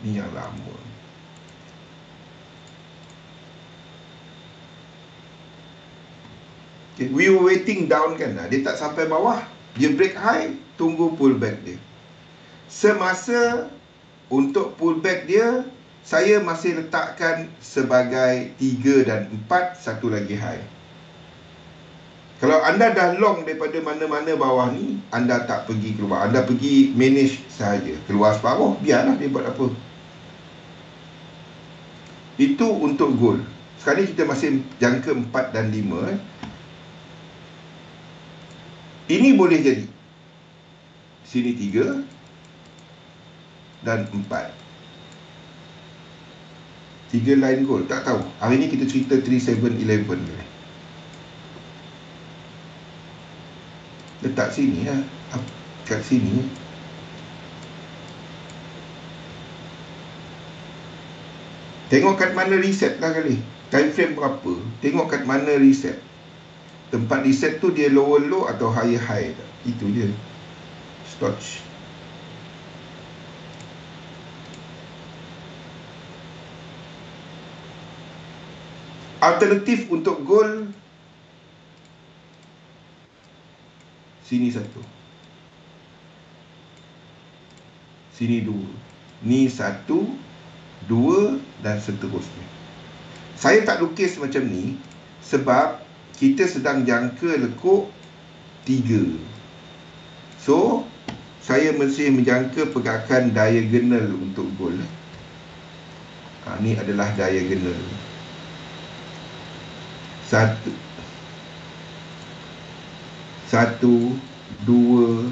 Ni yang lama. Okay. We were waiting down kan. Dia tak sampai bawah. Dia break high. Tunggu pullback dia. Semasa untuk pullback dia, saya masih letakkan sebagai 3 dan 4. Satu lagi high. Kalau anda dah long daripada mana-mana bawah ni, anda tak pergi keluar. Anda pergi manage sahaja. Keluar separuh, biarlah dia buat apa. Itu untuk gold. Sekarang kita masih jangka 4 dan 5. Ini boleh jadi. Sini 3 dan 4. 3 line gold. Tak tahu. Hari ni kita cerita 3711. Letak sini lah. Kat sini. Tengok kat mana reset lah kali. Time frame berapa. Tengok kat mana reset. Tempat reset tu dia lower low atau higher high. Itu je. Stotch. Alternatif untuk gold. Sini 1. Sini 2. Ni 1, 2 dan seterusnya. Saya tak lukis macam ni sebab kita sedang jangka lekuk 3. So saya mesti menjangka pergerakan diagonal untuk gold. Ni adalah diagonal. 1, 2,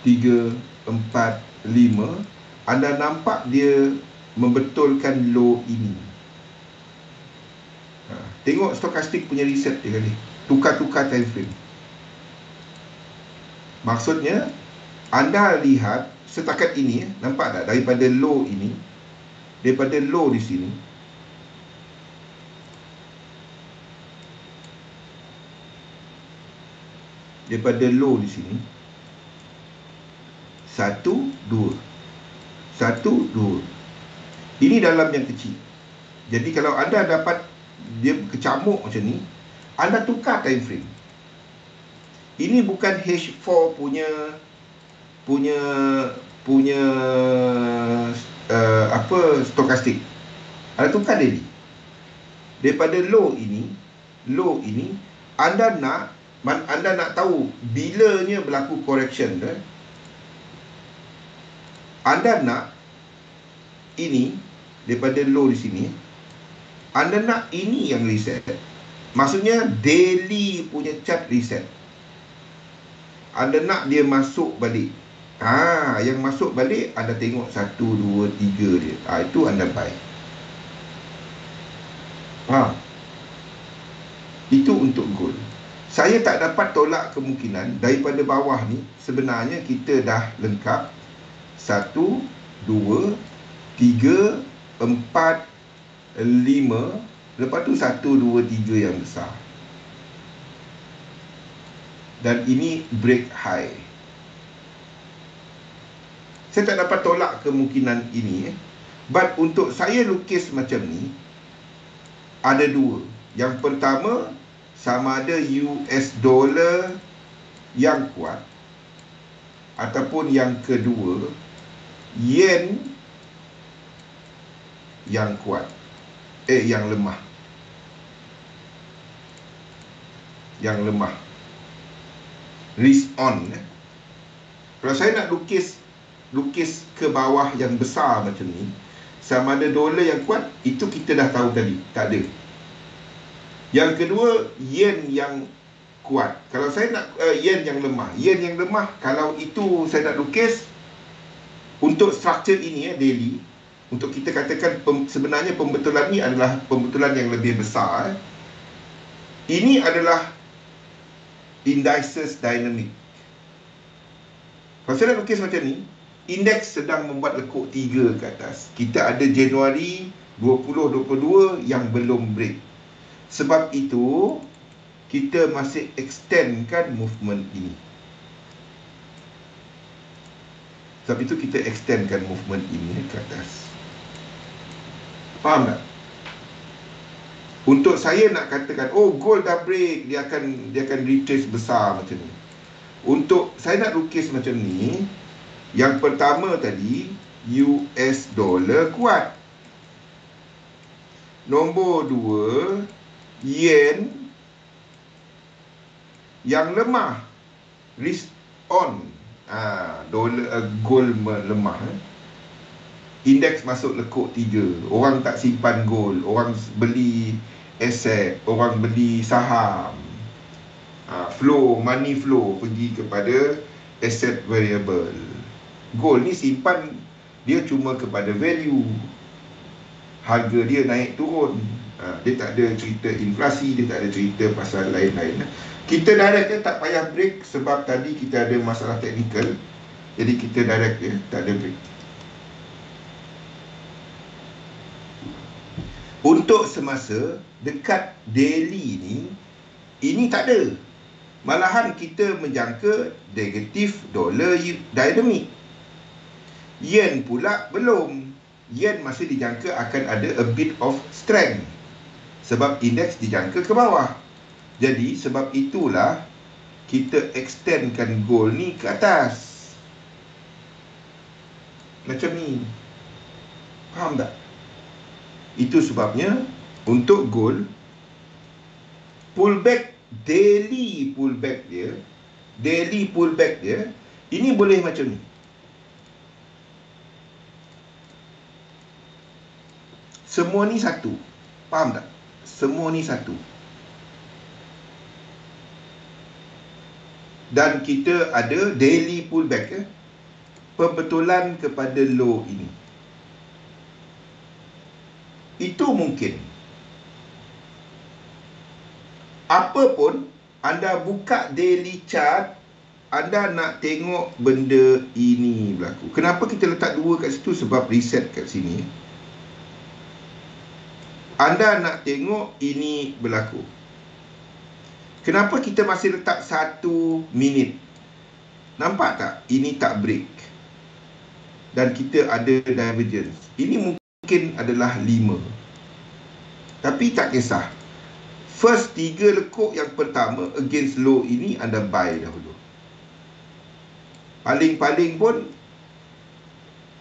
3, 4, 5. Anda nampak dia membetulkan low ini. Tengok stokastik punya reset dia kali. Tukar-tukar time frame. Maksudnya, anda lihat setakat ini, nampak tak? Daripada low ini, daripada low di sini, daripada low di sini, 1, 2, 1, 2. Ini dalam yang kecil. Jadi kalau anda dapat dia kecamuk macam ni, anda tukar time frame. Ini bukan H4 punya stokastik. Anda tukar daily. Daripada low ini, anda nak tahu bilanya berlaku correction. Anda nak ini daripada low di sini, Anda nak ini yang reset. Maksudnya daily punya chart reset. Anda nak dia masuk balik. Yang masuk balik anda tengok 1, 2, 3 dia. Itu anda buy. Itu untuk gold. Saya tak dapat tolak kemungkinan daripada bawah ni sebenarnya kita dah lengkap 1, 2, 3, 4, 5. Lepas tu 1, 2, 3 yang besar. Dan ini break high. Saya tak dapat tolak kemungkinan ini. But untuk saya lukis macam ni, ada dua. Yang pertama, sama ada US dollar yang kuat, ataupun yang kedua, yen yang kuat. Yang lemah. Yang lemah. Risk on. Kalau saya nak lukis ke bawah yang besar macam ni, sama ada dolar yang kuat, itu kita dah tahu tadi, tak ada. Yang kedua, yen yang kuat. Kalau saya nak yen yang lemah. Yen yang lemah, kalau itu saya nak lukis untuk struktur ini daily, untuk kita katakan sebenarnya pembetulan ni adalah pembetulan yang lebih besar. Ini adalah indices dynamic. Kalau saya nak lukis macam ni, indeks sedang membuat lekuk 3 ke atas. Kita ada Januari 2022 yang belum break. Sebab itu kita masih extendkan movement ini. Sebab itu kita extendkan movement ini ke atas. Faham tak? Untuk saya nak katakan, gold dah break, dia akan retrace besar macam ni. Untuk saya nak lukis macam ni, yang pertama tadi, US dollar kuat. Nombor 2, yen yang lemah. Risk on. Gold lemah. Indeks masuk lekuk 3. Orang tak simpan gold, orang beli aset, orang beli saham. Money flow pergi kepada asset variable. Gold ni simpan, dia cuma kepada value. Harga dia naik turun. Dia tak ada cerita inflasi, dia tak ada cerita pasal lain-lain. Kita direct tak payah break sebab tadi kita ada masalah teknikal. Jadi kita direct tak ada break. Untuk semasa dekat daily ni, ini tak ada. Malahan kita menjangka negatif dolar dynamic. Yen pula belum. Yen masih dijangka akan ada a bit of strength. Sebab indeks dijangka ke bawah. Jadi sebab itulah kita extendkan gold ni ke atas. Macam ni. Faham tak? Itu sebabnya untuk gold, pullback, daily pullback dia, ini boleh macam ni. Semua ni satu. Faham tak? Semua ni satu. Dan kita ada daily pullback, pembetulan kepada low ini. Itu mungkin. Apapun anda buka daily chart, anda nak tengok benda ini berlaku. Kenapa kita letak 2 kat situ? Sebab reset kat sini. Anda nak tengok ini berlaku. Kenapa kita masih letak 1 minit? Nampak tak? Ini tak break. Dan kita ada divergence. Ini mungkin adalah 5. Tapi tak kisah. First 3 lekuk yang pertama against low ini anda buy dahulu. Paling-paling pun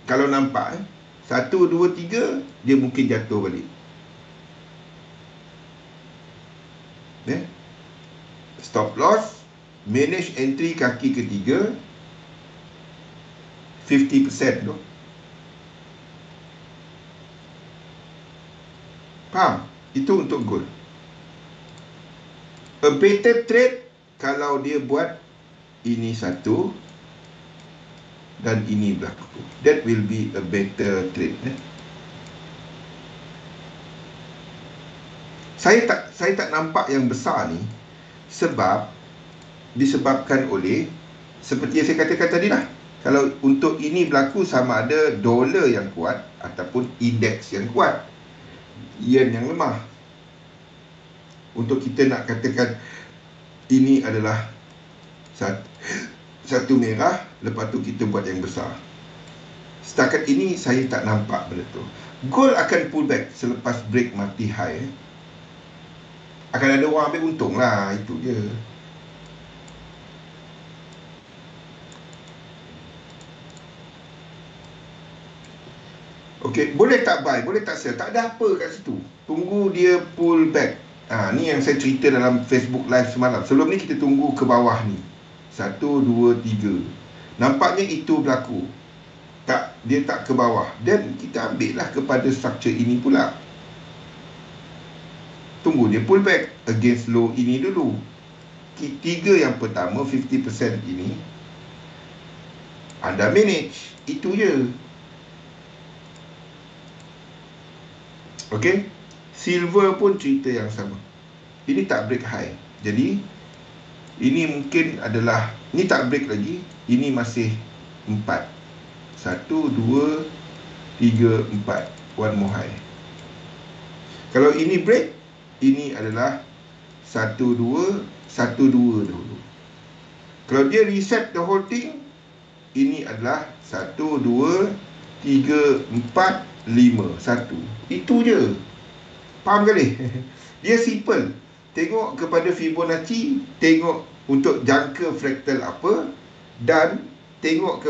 kalau nampak 1, 2, 3 dia mungkin jatuh balik. Stop loss, manage entry kaki ketiga 50% tu. Faham? Itu untuk gold. A better trade kalau dia buat ini satu dan ini berlaku. That will be a better trade. Saya tak nampak yang besar ni sebab disebabkan oleh seperti yang saya katakan tadi lah. Kalau untuk ini berlaku sama ada dolar yang kuat ataupun indeks yang kuat, yen yang lemah. Untuk kita nak katakan ini adalah satu merah, lepas tu kita buat yang besar. Setakat ini saya tak nampak benda tu. Gold akan pull back selepas break multi high. Akan ada orang ambil untung lah, itu je. Okey, boleh tak buy, boleh tak sell, tak ada apa kat situ. Tunggu dia pull back. Ni yang saya cerita dalam Facebook live semalam. Sebelum ni kita tunggu ke bawah ni. 1, 2, 3. Nampaknya itu berlaku. Dia tak ke bawah. Dan kita ambil lah kepada structure ini pula. Tunggu dia pull back against low ini dulu. 3 yang pertama, 50% ini anda manage. Itu je. Okey, silver pun cerita yang sama. Ini tak break high. Jadi ini mungkin adalah, ni tak break lagi. Ini masih 4. 1, 2, 3, 4. One more high. Kalau ini break, ini adalah 1, 2, 1, 2 dulu. Kalau dia reset the whole thing, ini adalah 1, 2, 3, 4, 5, 1. Itu je. Faham kali? Dia simple. Tengok kepada Fibonacci, tengok untuk jangka fraktal apa, dan tengok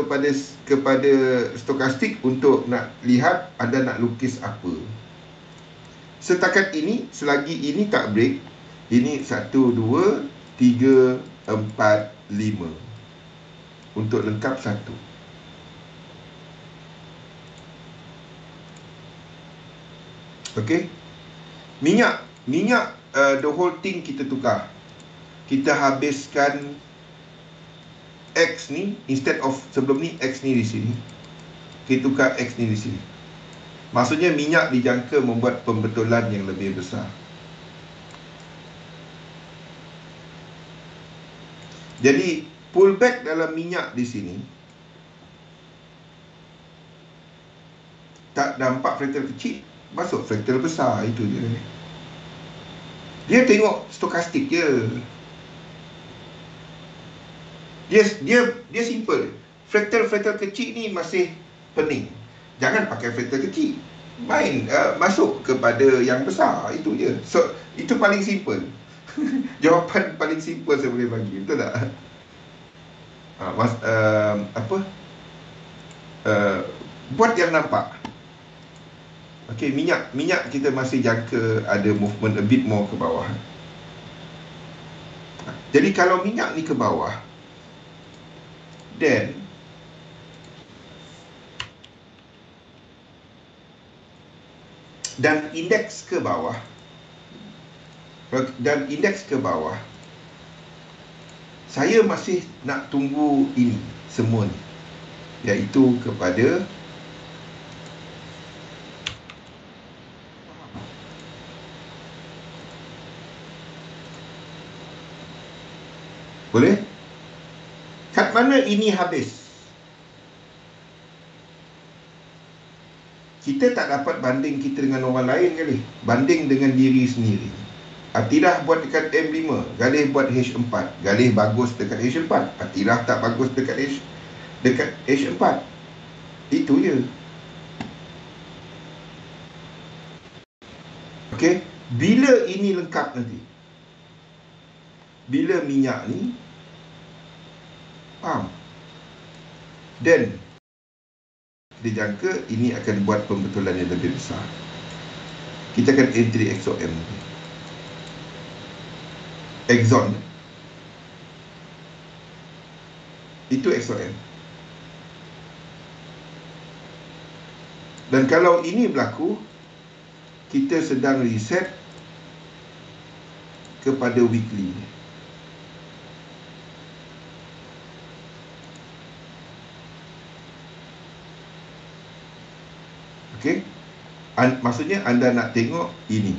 kepada stokastik untuk nak lihat anda nak lukis apa. Setakat ini, selagi ini tak break, ini 1, 2, 3, 4, 5. Untuk lengkap 1. Okey. Minyak the whole thing kita tukar. Kita habiskan X ni, instead of sebelum ni X ni di sini, kita tukar X ni di sini. Maksudnya minyak dijangka membuat pembetulan yang lebih besar. Jadi pullback dalam minyak di sini tak nampak fraktal kecil, masuk fraktal besar. Itu je. Dia tengok stokastik je. Dia simple. Fraktal kecil ni masih pening. Jangan pakai fraktal kecil. Masuk kepada yang besar. Itu je. So, itu paling simple. Jawapan paling simple saya boleh bagi. Betul tak? Buat yang nampak. Okey, minyak kita masih jangka ada movement a bit more ke bawah. Jadi kalau minyak ni ke bawah, then dan indeks ke bawah, saya masih nak tunggu ini semua ni, iaitu kepada boleh? Kat mana ini habis? Kita tak dapat banding kita dengan orang lain kali. Banding dengan diri sendiri. Atirah buat dekat M5, Galih buat H4. Galih bagus dekat H4, Atirah tak bagus dekat H4. Itu je. Okey, bila ini lengkap nanti? Bila minyak ni faham, dan dijangka ini akan buat pembetulan yang lebih besar. Kita akan entry XOM, Exxon. Itu XOM. Dan kalau ini berlaku, kita sedang reset kepada weekly. Okey. Maksudnya anda nak tengok ini.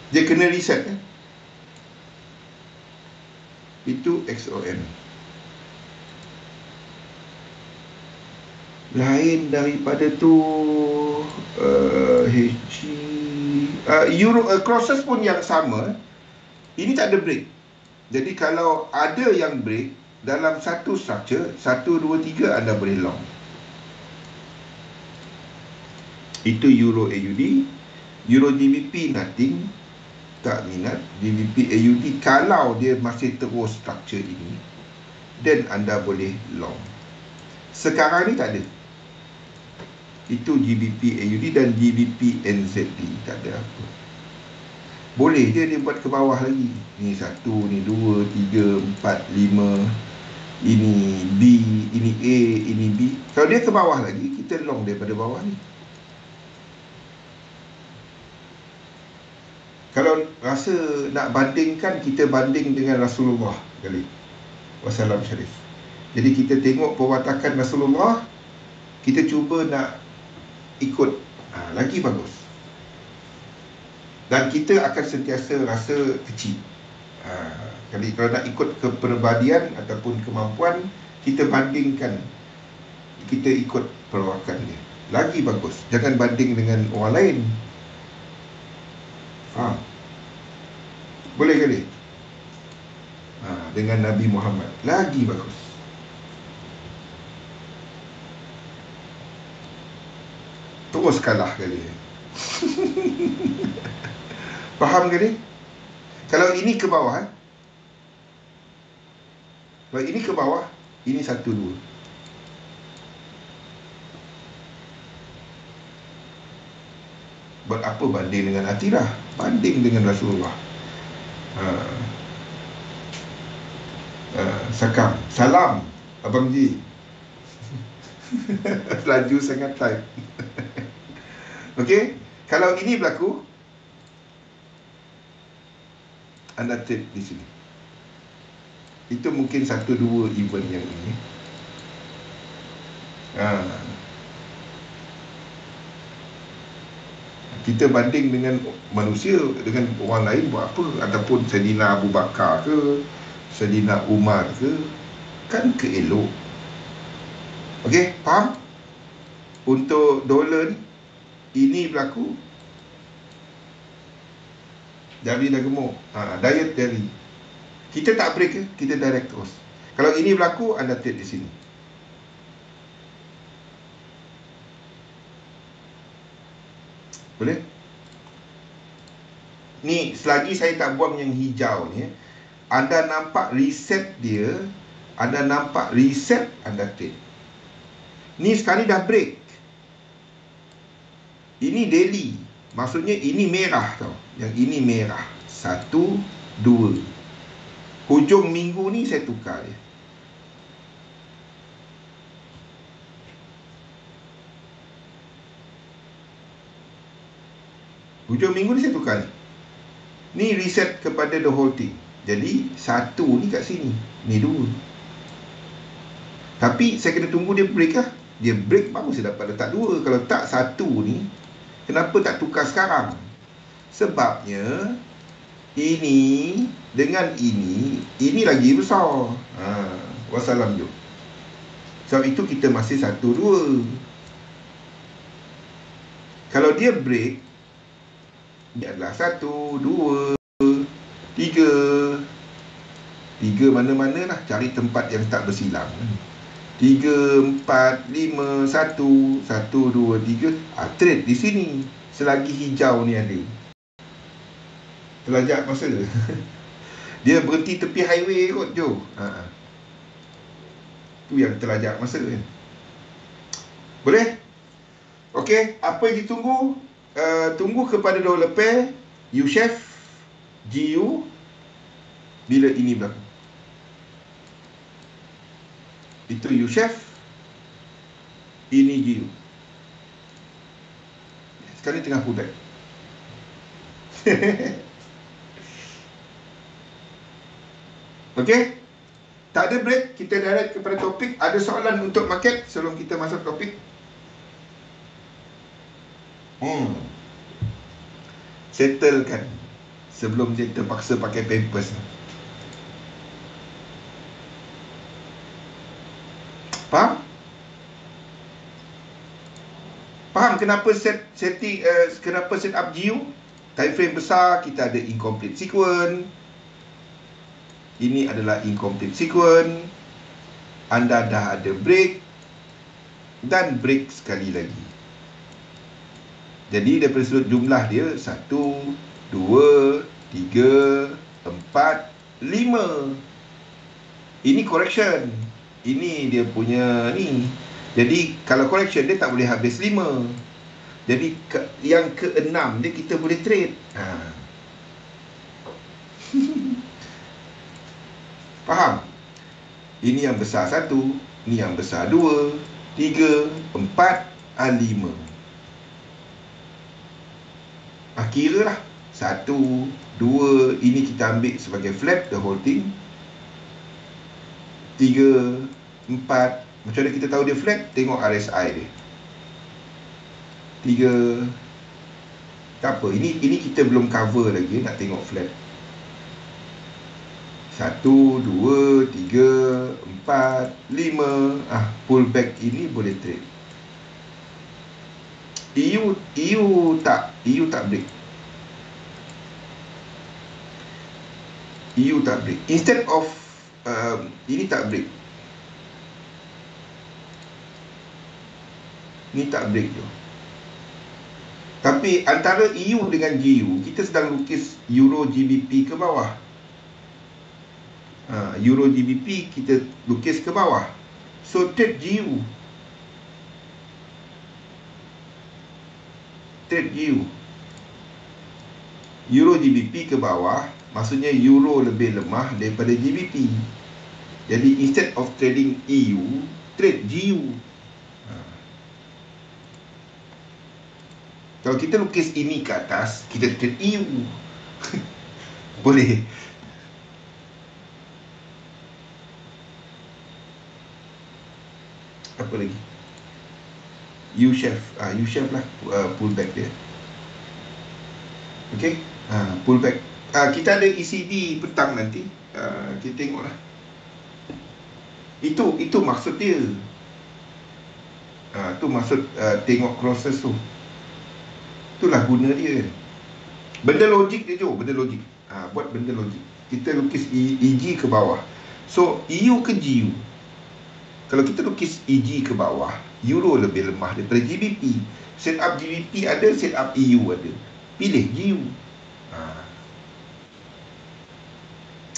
Dia kena reset kan? Itu XOM. Lain daripada tu HG Euro crosses pun yang sama. Ini tak ada break. Jadi kalau ada yang break dalam satu structure 1, 2, 3 anda boleh long. Itu Euro AUD. Euro GBP nothing, tak minat. GBP AUD kalau dia masih terus structure ini, then anda boleh long. Sekarang ni tak ada. Itu GBP AUD dan GBP NZD, tak ada apa. Boleh je dia buat ke bawah lagi. Ni 1, ni 2, 3, 4, 5. Ini B, ini A, ini B. Kalau dia ke bawah lagi, kita long daripada bawah ni. Kalau rasa nak bandingkan, kita banding dengan Rasulullah kali Wassalam Syarif. Jadi kita tengok perwatakan Rasulullah, kita cuba nak ikut, lagi bagus. Dan kita akan sentiasa rasa kecil. Jadi kalau nak ikut kepribadian ataupun kemampuan, kita bandingkan, kita ikut perwatakan dia, lagi bagus. Jangan banding dengan orang lain. Faham? Boleh ke dia? Dengan Nabi Muhammad, lagi bagus. Terus kalah ke dia. Faham ke dia? Kalau ini ke bawah, kalau ini ke bawah, ini 1, 2. Buat apa banding dengan Atirah? Banding dengan Rasulullah. Sakam. Salam Abang Ji. Laju sangat type. Okey. Kalau ini berlaku, anda trade di sini. Itu mungkin 1, 2 event yang ini. Kita banding dengan manusia, dengan orang lain buat apa? Ataupun Saidina Abu Bakar ke, Saidina Umar ke, kan keelok. Okey, faham? Untuk dolar ni, ini berlaku, Dari dah gemuk, diet dari. Kita tak break ke, kita direct terus. Kalau ini berlaku, anda trade di sini. Boleh? Ni selagi saya tak buang yang hijau ni, anda nampak reset dia, anda nampak reset, anda trade. Ni sekali dah break. Ini daily. Maksudnya ini merah tau. Yang ini merah. 1, 2. Hujung minggu ni saya tukar dia. Hujung minggu ni saya tukar ni. Ni reset kepada the whole thing. Jadi 1 ni kat sini, ni 2. Tapi saya kena tunggu dia break lah. Dia break baru saya dapat letak 2. Kalau tak 1 ni, kenapa tak tukar sekarang? Sebabnya ini dengan ini lagi besar. Wassalam jom. Sebab itu kita masih 1, 2. Kalau dia break, ini adalah 1, 2, 3. 3 mana-mana lah. Cari tempat yang tak bersilang. 3, 4, 5, 1, 1, 2, 3. Trade di sini selagi hijau ni ada. Terlajak masa. Dia berhenti tepi highway kot, Jo. Tu yang terlajak masa kan. Boleh? Okey, apa yang ditunggu? Tunggu kepada dollar pair USHEF GU bila ini berlaku. Itu USHEF, ini GU. Sekarang ni tengah pullback. Okey? Tak ada break, kita direct kepada topik. Ada soalan untuk market sebelum kita masuk topik? Settlekan sebelum dia terpaksa pakai pampers. Faham? Faham kenapa kenapa set up GU? Time frame besar, kita ada incomplete sequence. Ini adalah incomplete sequence. Anda dah ada break dan break sekali lagi. Jadi daripada sudut jumlah dia 1, 2, 3, 4, 5. Ini correction. Ini dia punya ni. Jadi kalau correction dia tak boleh habis 5. Jadi yang ke-6 dia kita boleh trade. Faham? Ini yang besar 1, ini yang besar 2, 3, 4, 5. Kira lah 1, 2, ini kita ambil sebagai flat the whole thing. 3, 4. Macam mana kita tahu dia flat? Tengok RSI dia. 3. Tak apa, ini kita belum cover lagi. Nak tengok flat 1, 2, 3, 4, 5. Pullback ini boleh trade. EU tak break. EU tak break. Instead of ini tak break. Ni tak break tu. Tapi antara EU dengan GU, kita sedang lukis Euro GBP ke bawah. Euro GBP kita lukis ke bawah. So trade GU. Trade GU. Euro GBP ke bawah, maksudnya Euro lebih lemah daripada GBP. Jadi instead of trading EU, trade GU. Kalau kita lukis ini ke atas, kita trade EU. Boleh. Apa lagi? U-shape. U-shape lah pullback dia. Okay. Pullback. Kita ada ECB petang nanti. Kita tengoklah. Itu maksud dia. Itu maksud tengok crosses tu. Itulah guna dia. Benda logik dia Jo, benda logik. Buat benda logik. Kita lukis EG ke bawah. So EU ke GU. Kalau kita lukis EG ke bawah, Euro lebih lemah daripada GBP. Set up GBP ada, set up EU ada. Pilih GU.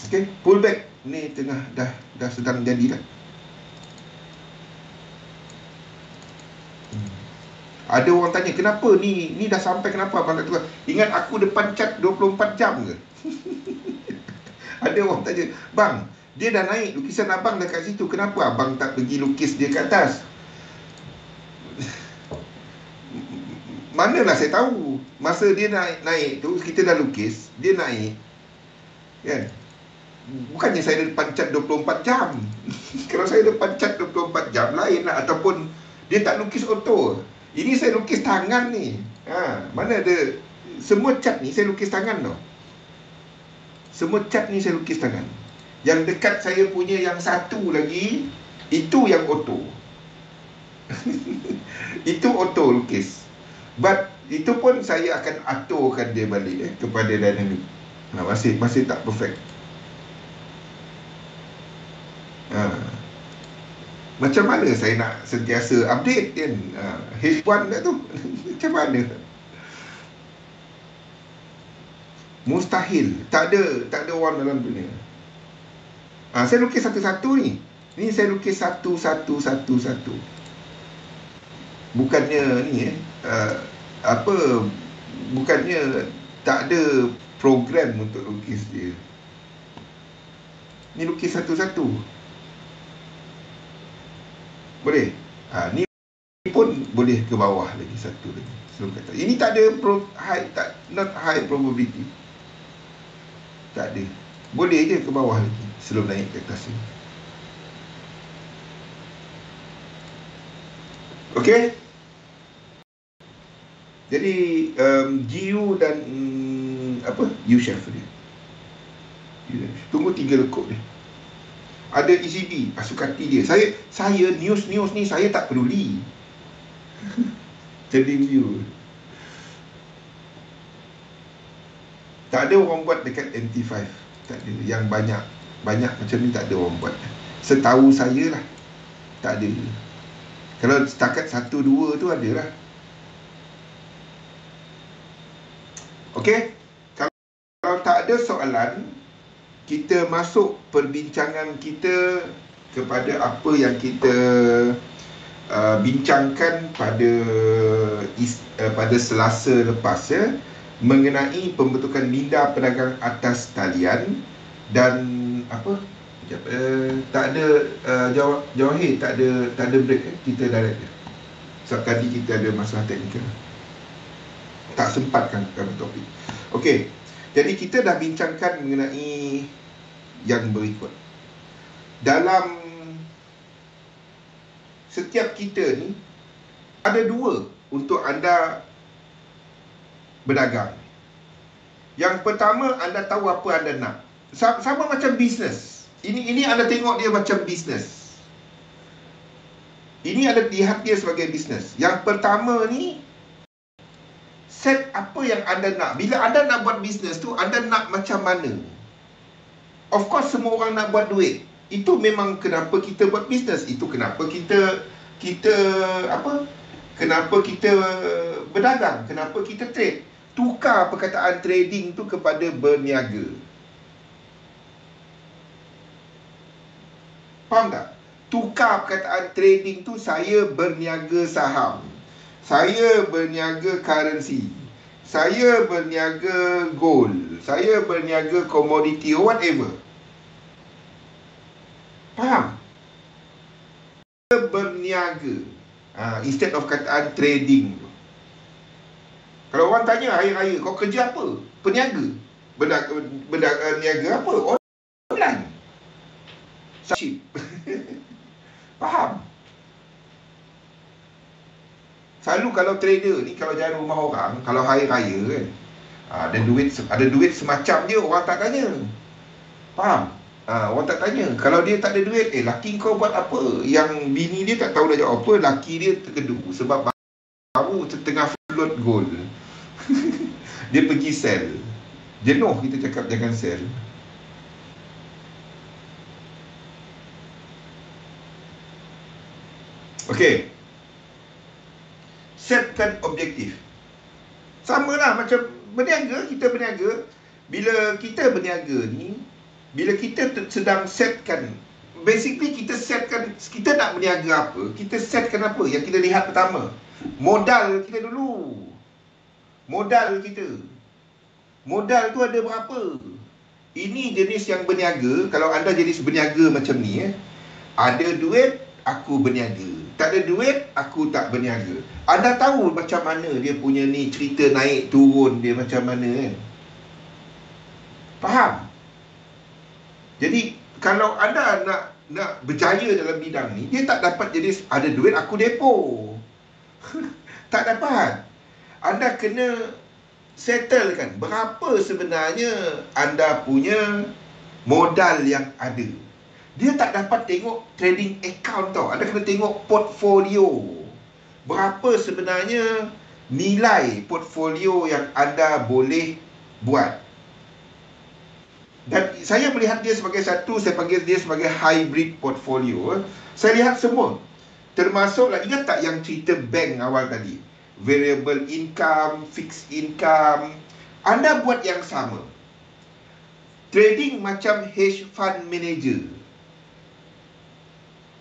Okay, pullback ni tengah dah sedang jadi dah. Ada orang tanya, kenapa ni dah sampai, kenapa abang tak tukar? Ingat aku depan cat 24 jam ke? Ada orang tanya, bang, dia dah naik, lukisan abang dah kat situ, kenapa abang tak pergi lukis dia kat atas? Manalah saya tahu. Masa dia naik tu, kita dah lukis, dia naik, kan? Bukannya saya depan cat 24 jam. Kalau saya depan cat 24 jam lain lah. Ataupun dia tak lukis auto. Ini saya lukis tangan ni. Mana ada. Semua cat ni saya lukis tangan tau. Semua cat ni saya lukis tangan. Yang dekat saya punya yang satu lagi, itu yang auto. Itu auto lukis. But itu pun saya akan aturkan dia balik kepada dynamic. Masih tak perfect. Macam mana saya nak sentiasa update kan? H1 dah tu. Macam mana? Mustahil. Tak ada orang dalam dunia. Saya lukis satu-satu ni. Ni saya lukis satu-satu. Bukannya ni bukannya tak ada program untuk lukis dia. Ni lukis satu-satu. Boleh. Ni pun boleh ke bawah lagi satu lagi sebelum kata. Ini tak ada not high probability. Tak ada. Boleh je ke bawah lagi sebelum naik ke atas ni. Okey. Jadi GU dan U-Chef dia. Tunggu 3 lekuk dia. Ada ECB, sukati dia. Saya news ni saya tak peduli. Trading view. Tak ada orang buat dekat MT5. Tak ada. Yang banyak macam ni tak ada orang buat. Setahu saya lah. Tak ada. Kalau setakat 1-2 tu ada lah. Okey. Kalau tak ada soalan, kita masuk perbincangan kita kepada apa yang kita bincangkan pada Selasa lepas ya, mengenai pembentukan minda pedagang atas talian dan apa? Tak ada Jawahir tak ada break kita direct je. Sebab tadi kita ada masalah teknikal. Tak sempatkan kami topik. Okey. Jadi kita dah bincangkan mengenai yang berikut. Dalam setiap kita ni ada 2 untuk anda berdagang. Yang pertama, anda tahu apa anda nak. Sama macam bisnes. Ini anda tengok dia macam bisnes. Ini anda lihat dia sebagai bisnes. Yang pertama ni, set apa yang anda nak. Bila anda nak buat bisnes tu, anda nak macam mana? Of course, semua orang nak buat duit. Itu memang kenapa kita buat bisnes. Itu kenapa kita kenapa kita berdagang, kenapa kita trade. Tukar perkataan trading tu kepada berniaga. Faham tak? Tukar perkataan trading tu, saya berniaga saham, saya berniaga currency, saya berniaga gold, saya berniaga komoditi or whatever. Faham? Berniaga instead of kataan trading. Kalau orang tanya hari raya, kau kerja apa? Peniaga. Niaga apa? Online. Chip. Faham? Selalu kalau trader ni, kalau jalan rumah orang, kalau hari raya kan, ada duit semacam dia, orang tak tanya. Faham? Orang tak tanya. Kalau dia tak ada duit, laki kau buat apa? Yang bini dia tak tahu dah jawab apa, laki dia terkedu sebab baru tengah float gold. Dia pergi sell. Jenuh kita cakap jangan sell. Okey. Setkan objektif. Sama lah macam berniaga, kita berniaga. Bila kita berniaga ni, bila kita sedang setkan, basically kita setkan, kita nak berniaga apa, kita setkan apa. Yang kita lihat pertama, modal kita dulu. Modal kita. Modal tu ada berapa? Ini jenis yang berniaga. Kalau anda jenis berniaga macam ni, ada duit, aku berniaga. Tak ada duit, aku tak berniaga. Anda tahu macam mana dia punya ni cerita naik turun dia macam mana kan? Faham? Jadi kalau anda nak berjaya dalam bidang ni, dia tak dapat jadi ada duit aku depo. Tak dapat. Anda kena settlekan berapa sebenarnya anda punya modal yang ada. Dia tak dapat tengok trading account tau. Anda kena tengok portfolio. Berapa sebenarnya nilai portfolio yang anda boleh buat. Dan saya melihat dia sebagai satu, saya panggil dia sebagai hybrid portfolio. Saya lihat semua. Termasuklah, ingat tak yang cerita bank awal tadi? Variable income, fixed income. Anda buat yang sama. Trading macam hedge fund manager.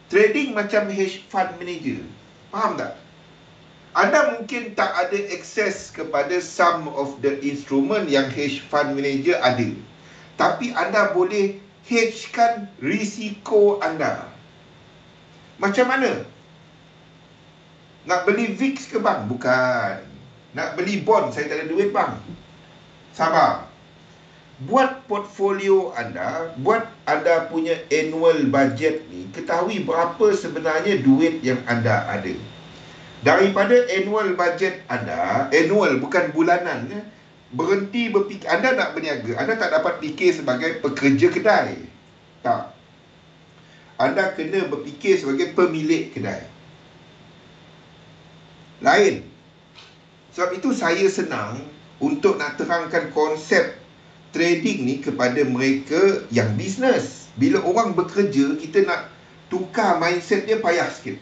Trading macam hedge fund manager. Faham tak? Anda mungkin tak ada akses kepada some of the instrument yang hedge fund manager ada. Tapi anda boleh hedgekan risiko anda. Macam mana? Nak beli VIX ke bang? Bukan. Nak beli bond, saya tak ada duit bang. Sabar. Buat portfolio anda, buat anda punya annual budget ni, ketahui berapa sebenarnya duit yang anda ada. Daripada annual budget anda, annual bukan bulanan, berhenti berfikir. Anda nak berniaga, anda tak dapat fikir sebagai pekerja kedai. Tak. Anda kena berfikir sebagai pemilik kedai. Lain. Sebab itu saya senang untuk nak terangkan konsep trading ni kepada mereka yang bisnes. Bila orang bekerja, kita nak tukar mindset dia payah sikit.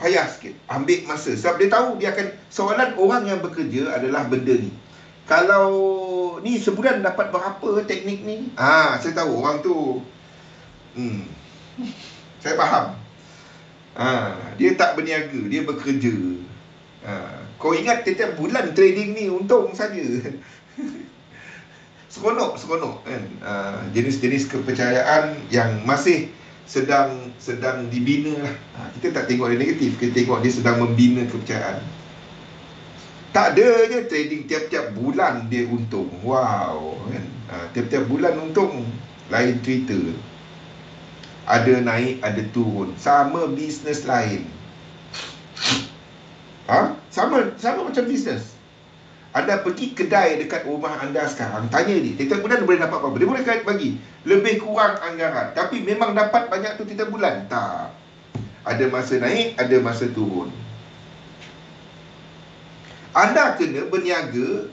Payah sikit. Ambil masa. Sebab dia tahu dia akan... Soalan orang yang bekerja adalah benda ni. Kalau ni sebulan dapat berapa teknik ni? Saya tahu orang tu... saya faham. Dia tak berniaga, dia bekerja. Kau ingat tiap bulan trading ni untung saja. Seronok kan. Jenis-jenis kepercayaan yang masih sedang dibina lah. Kita tak tengok dia negatif, kita tengok dia sedang membina kepercayaan. Tak ada je trading tiap-tiap bulan dia untung. Wow kan. Tiap-tiap bulan untung, lain cerita. Ada naik, ada turun. Sama bisnes lain. Sama macam bisnes. Anda pergi kedai dekat rumah anda sekarang, tanya dia, tiap bulan boleh dapat apa? Dia boleh bagi lebih kurang anggaran, tapi memang dapat banyak tu tiap bulan? Tak. Ada masa naik, ada masa turun. Anda kena berniaga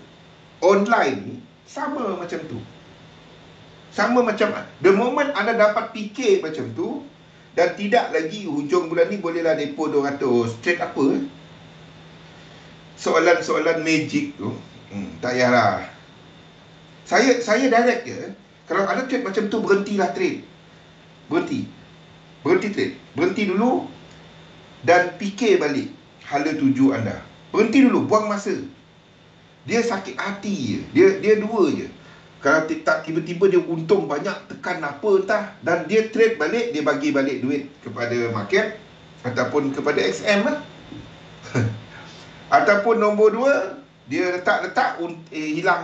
online ni sama macam tu. Sama macam, the moment anda dapat fikir macam tu, dan tidak lagi hujung bulan ni bolehlah depo 200, trade apa? Soalan-soalan magic tu, tak payahlah. Saya direct je. Kalau ada trade macam tu, berhentilah trade. Berhenti trade. Berhenti dulu dan fikir balik hala tuju anda. Berhenti dulu, buang masa. Dia sakit hati je. Dia dua je. Kalau tak tiba-tiba dia untung banyak, tekan apa entah, dan dia trade balik, dia bagi balik duit kepada market ataupun kepada XM lah. Ataupun nombor dua, dia letak hilang,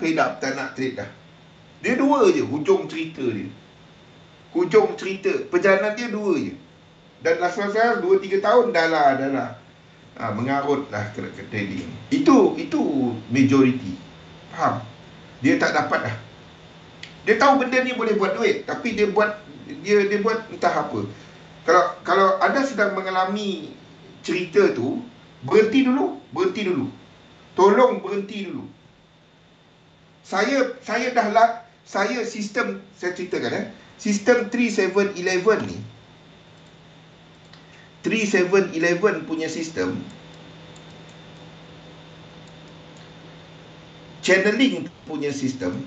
terhidap, tak nak trade dah. Dia dua je hujung cerita dia. Hujung cerita perjalanan dia dua je. Dan last-last 2-3 tahun dah lah mengarut lah ke trading. Itu majority. Faham? Dia tak dapat dah. Dia tahu benda ni boleh buat duit, tapi dia buat entah apa. Kalau anda sedang mengalami cerita tu, berhenti dulu. Tolong berhenti dulu. Saya sistem, saya ceritakan sistem 3711 ni. 3711 punya sistem channeling punya sistem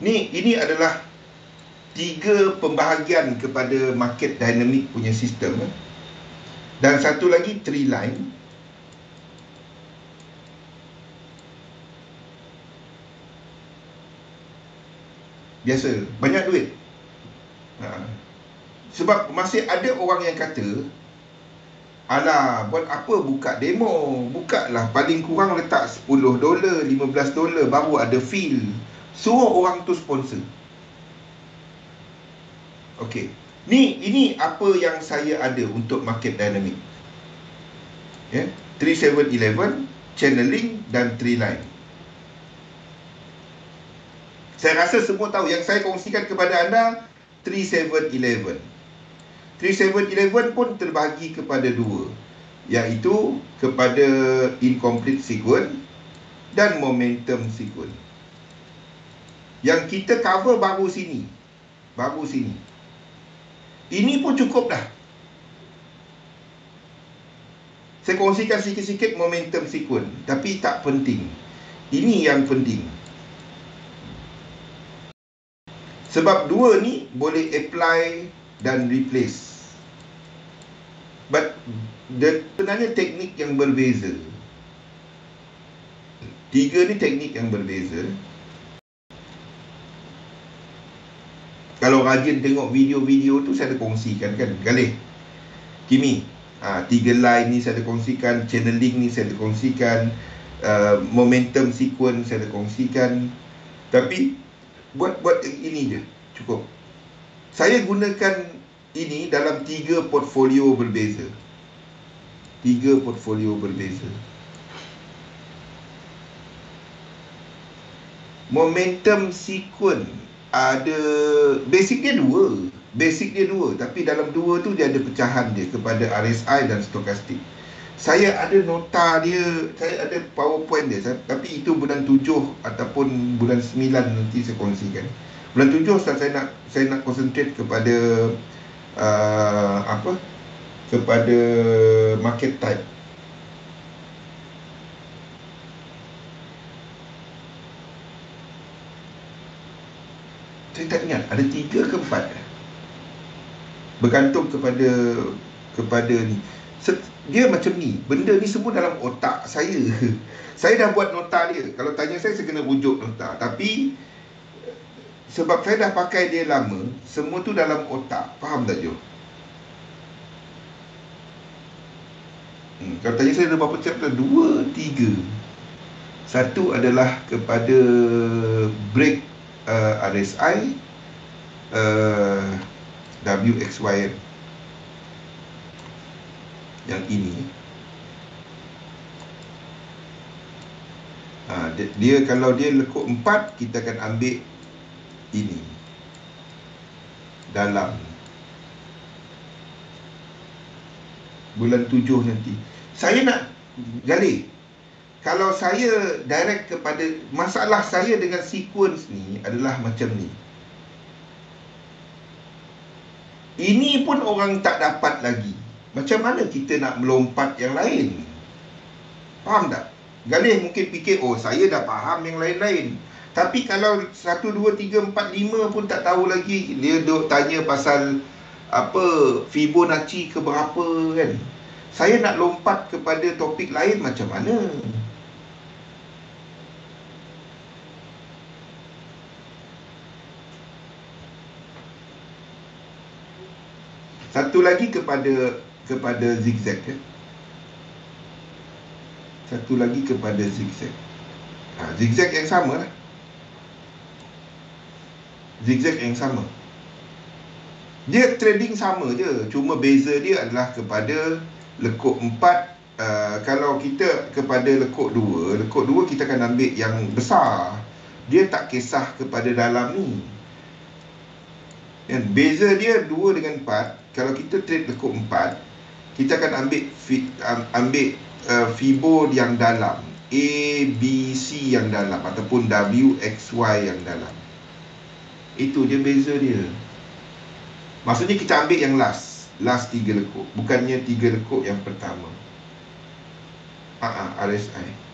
ni, ini adalah 3 pembahagian kepada market dynamic punya sistem, dan satu lagi tree line. Biasa, banyak duit. Sebab masih ada orang yang kata, alah, buat apa buka demo? Buka lah, paling kurang letak $10, $15, baru ada feel. Suruh orang tu sponsor. Okey. Ini apa yang saya ada untuk market dynamic. 3711, channeling dan tree line. Saya rasa semua tahu. Yang saya kongsikan kepada anda 3711. 3711 pun terbahagi kepada 2, iaitu kepada incomplete sequence dan momentum sequence. Yang kita cover baru sini. Ini pun cukup dah. Saya kongsikan sikit-sikit momentum sequence, tapi tak penting. Ini yang penting. Sebab 2 ni boleh apply dan replace. But sebenarnya teknik yang berbeza. 3 ni teknik yang berbeza. Kalau rajin tengok video-video tu, saya ada kongsikan kan. Galih Kimi, 3 line ni saya ada kongsikan, channeling ni saya ada kongsikan, momentum sequence saya ada kongsikan. Tapi buat ini je cukup. Saya gunakan ini dalam 3 portfolio berbeza. 3 portfolio berbeza. Momentum sequence ada basic dia 2. Basic dia 2, tapi dalam 2 tu dia ada pecahan dia kepada RSI dan stokastik. Saya ada nota dia, saya ada PowerPoint dia, tapi itu bulan 7 ataupun bulan 9 nanti saya kongsikan. Bulan 7 saya nak concentrate kepada kepada market type. Saya tak ingat ada 3 ke 4. Bergantung kepada ni. Dia macam ni. Benda ni semua dalam otak saya. Saya dah buat nota dia. Kalau tanya saya kena rujuk nota. Tapi sebab saya dah pakai dia lama, semua tu dalam otak. Faham tak, Jo? Kalau tanya saya ada berapa chapter? 2, 3. Satu adalah kepada break RSI, WXY yang ini. Dia kalau dia lekuk 4, kita akan ambil ini dalam bulan 7 nanti. Saya nak gali, kalau saya direct kepada, masalah saya dengan sequence ni adalah macam ni. Ini pun orang tak dapat lagi. Macam mana kita nak melompat yang lain? Faham tak? Galih mungkin fikir, oh saya dah faham yang lain-lain. Tapi kalau 1, 2, 3, 4, 5 pun tak tahu lagi, dia duk tanya pasal apa Fibonacci ke berapa kan. Saya nak lompat kepada topik lain macam mana? Satu lagi kepada zigzag ya. Satu lagi kepada zigzag. Zigzag yang sama lah. Zigzag yang sama. Dia trading sama je, cuma beza dia adalah kepada lekuk 4. Kalau kita kepada lekuk 2, lekuk 2 kita akan ambil yang besar. Dia tak kisah kepada dalam ni. Dan beza dia 2 dengan 4. Kalau kita trade lekuk 4, kita akan ambil Fibo yang dalam, A, B, C yang dalam, ataupun W, X, Y yang dalam. Itu je beza dia. Maksudnya kita ambil yang last 3 lekuk, bukannya 3 lekuk yang pertama. RSI.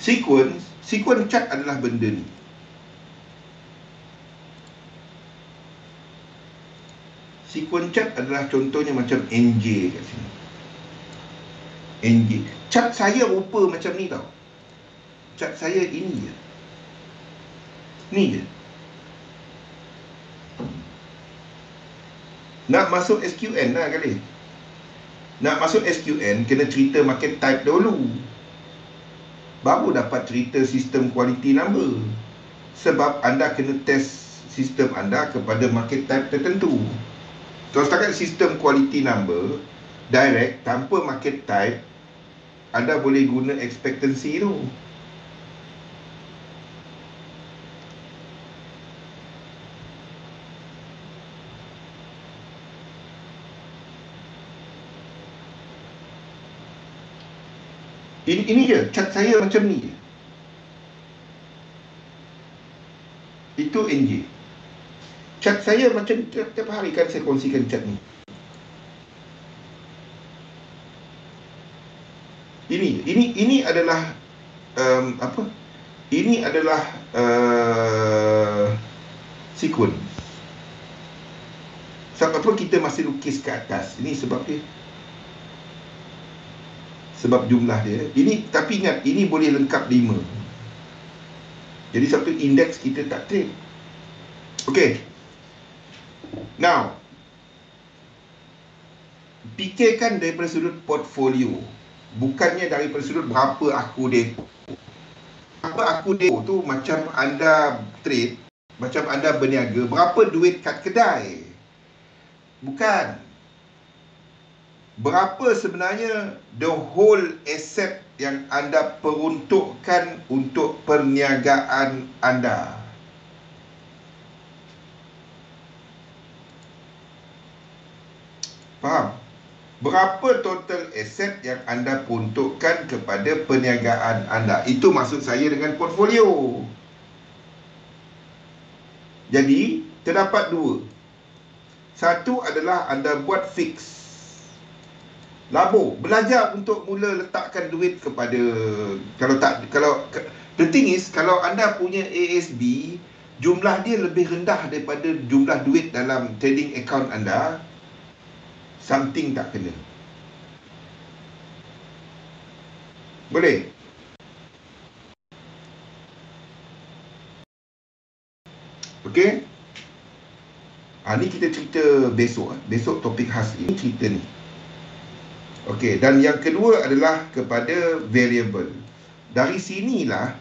Sequence chart adalah benda ni. Sequence chart adalah contohnya macam NJ kat sini. NJ. Chart saya rupa macam ni tau. Chart saya ini je. Ni je. Nak masuk SQN lah kali. Nak masuk SQN kena cerita market type dulu, baru dapat cerita sistem quality number. Sebab anda kena test sistem anda kepada market type tertentu. Kalau setakat sistem quality number direct tanpa market type, anda boleh guna expectancy tu. Ini je, chart saya macam ni je. Itu NJ. Chart saya macam tiap hari kan saya kongsikan chart ni. Ini adalah Ini adalah sequence. Sebab apa kita masih lukis ke atas? Ini sebab dia. sebab jumlah dia. Ini, tapi ingat, ini boleh lengkap 5. Jadi satu indeks kita tak trade. Okey. Now, fikirkan daripada sudut portfolio, bukannya daripada sudut berapa aku depo. Berapa aku depo tu macam anda trade, macam anda berniaga, berapa duit kat kedai. Bukan. Berapa sebenarnya the whole asset yang anda peruntukkan untuk perniagaan anda. Faham? Berapa total aset yang anda peruntukkan kepada perniagaan anda. Itu maksud saya dengan portfolio. Jadi, terdapat 2. Satu adalah anda buat fix. Labur, belajar untuk mula letakkan duit kepada, the thing is, kalau anda punya ASB, jumlah dia lebih rendah daripada jumlah duit dalam trading account anda, something tak kena. Boleh? Okey? Ni kita cerita besok. Besok topik khas ini, cerita ni. Okey, dan yang kedua adalah kepada variable. Dari sinilah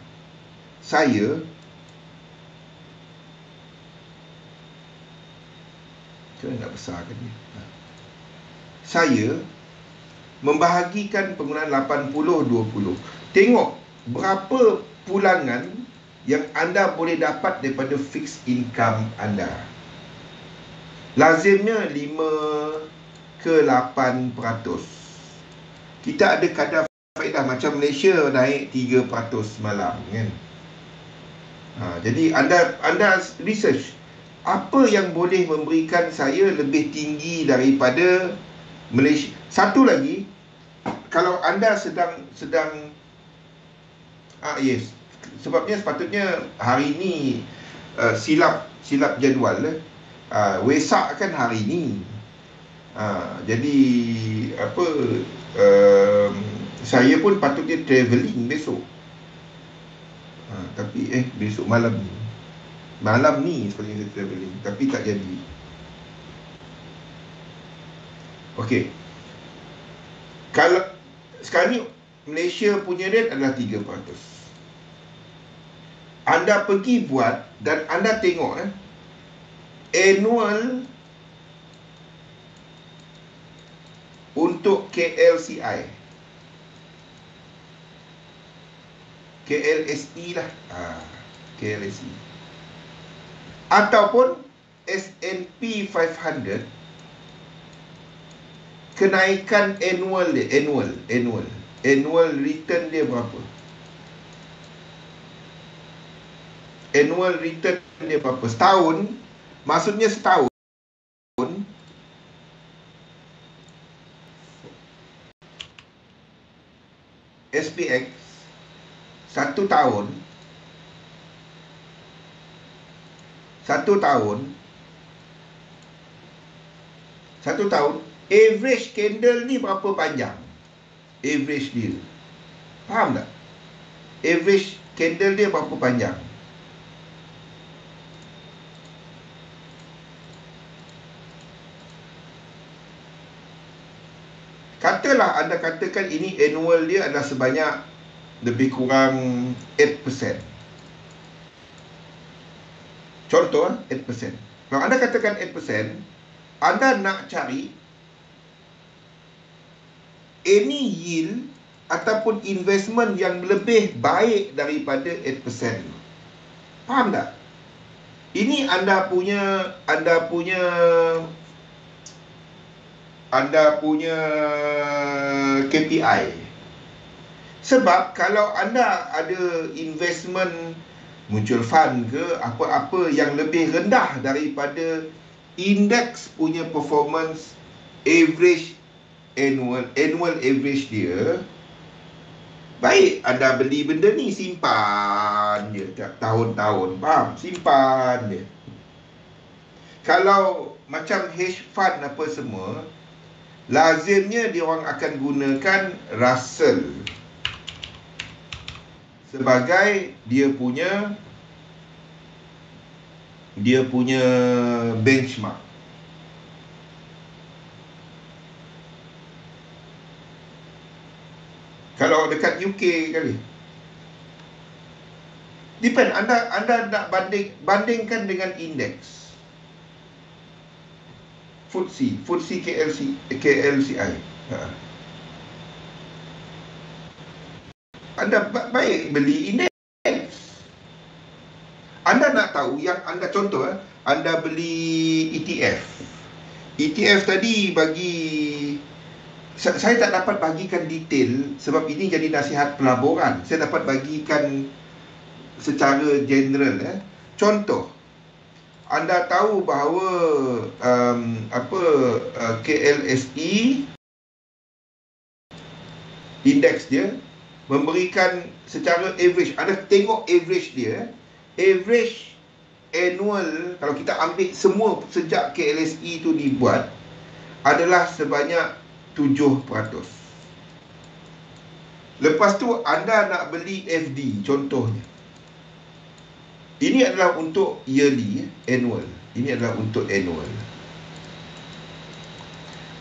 saya nak besarkan ni. Saya membahagikan penggunaan 80-20. Tengok berapa pulangan yang anda boleh dapat daripada fixed income anda. Lazimnya 5 ke 8%. Kita ada kadar faedah macam Malaysia naik 3% semalam kan. Jadi anda research apa yang boleh memberikan saya lebih tinggi daripada Malaysia. Satu lagi, kalau anda sedang yes, sebabnya sepatutnya hari ni silap jadual. Wesak kan hari ni. Jadi saya pun patutnya travelling besok. Tapi besok malam ni sepatutnya saya travelling, tapi tak jadi. Okey. Kalau sekarang ni Malaysia punya rate adalah 3%. Anda pergi buat dan anda tengok annual untuk KLCI, KLSE lah, KLSE, ataupun S&P 500, kenaikan annual dia, annual return dia berapa? Annual return dia berapa? Setahun, maksudnya setahun SPX 1 tahun average candle ni berapa panjang? Average dia, faham tak? Average candle dia berapa panjang? Katalah anda katakan ini annual dia adalah sebanyak lebih kurang 8%. Contoh 8%. Kalau anda katakan 8%, anda nak cari any yield ataupun investment yang lebih baik daripada 8%. Faham tak? Ini anda punya KPI. Sebab kalau anda ada investment mutual fund ke apa-apa yang lebih rendah daripada indeks punya performance average annual average dia, baik anda beli benda ni, simpan je tahun-tahun, faham? Simpan dia. Kalau macam hedge fund apa semua, lazimnya dia orang akan gunakan Russell sebagai dia punya benchmark. Kalau dekat UK kali, depend, anda nak bandingkan dengan indeks FTSE KLCI. Anda baik beli indeks. Anda nak tahu yang anda contoh, anda beli ETF tadi bagi saya tak dapat bagikan detail sebab ini jadi nasihat pelaburan. Saya dapat bagikan secara general. Contoh, anda tahu bahawa KLSE indeks dia memberikan secara average. Anda tengok average dia, average annual, kalau kita ambil semua sejak KLSE itu dibuat, adalah sebanyak 7%. Lepas tu anda nak beli FD contohnya. Ini adalah untuk yearly, annual. Ini adalah untuk annual.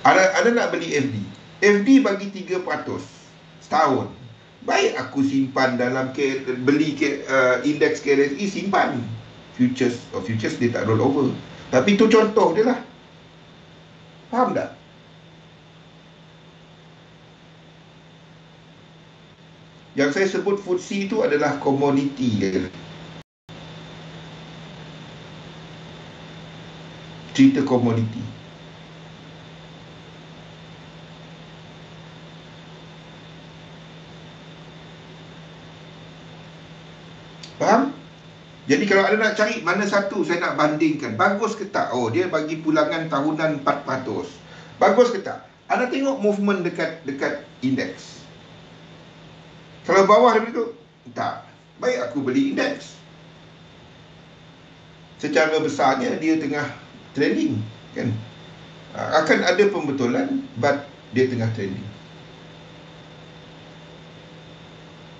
Anda nak beli FD. FD bagi 3% setahun. Baik aku simpan dalam beli indeks KLSE, simpan. Futures dia tak roll over. Tapi itu contoh dia lah. Faham tak? Yang saya sebut FTSE itu adalah komoditi dia. Cerita komoditi. Faham? Jadi kalau anda nak cari mana satu saya nak bandingkan, bagus ke tak? Oh, dia bagi pulangan tahunan 4%. Bagus ke tak? Anda tengok movement dekat indeks. Kalau bawah daripada itu, tak. Baik aku beli indeks. Secara besarnya dia tengah trending, kan? Akan ada pembetulan, but dia tengah trending.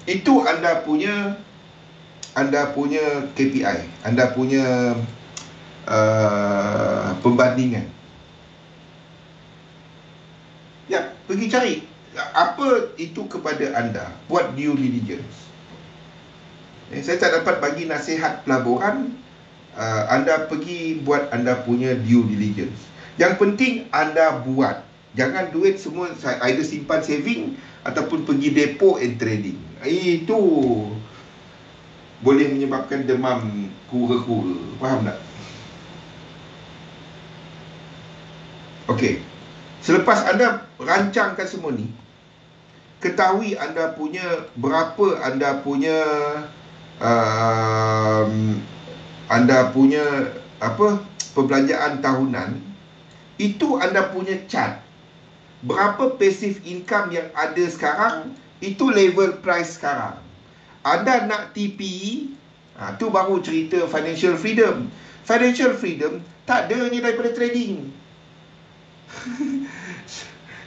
Itu anda punya KPI, anda punya pembandingan. Ya, pergi cari apa itu kepada anda. Buat due diligence. Saya tak dapat bagi nasihat pelaburan. Anda pergi buat anda punya due diligence. Yang penting anda buat. Jangan duit semua either simpan saving ataupun pergi depo and trading. Itu boleh menyebabkan demam kura-kura. Faham tak? Okey. Selepas anda rancangkan semua ni, ketahui anda punya berapa anda punya perbelanjaan tahunan. Itu anda punya chart. Berapa passive income yang ada sekarang, itu level price sekarang. Anda nak TP, tu baru cerita financial freedom. Financial freedom tak adanya daripada trading.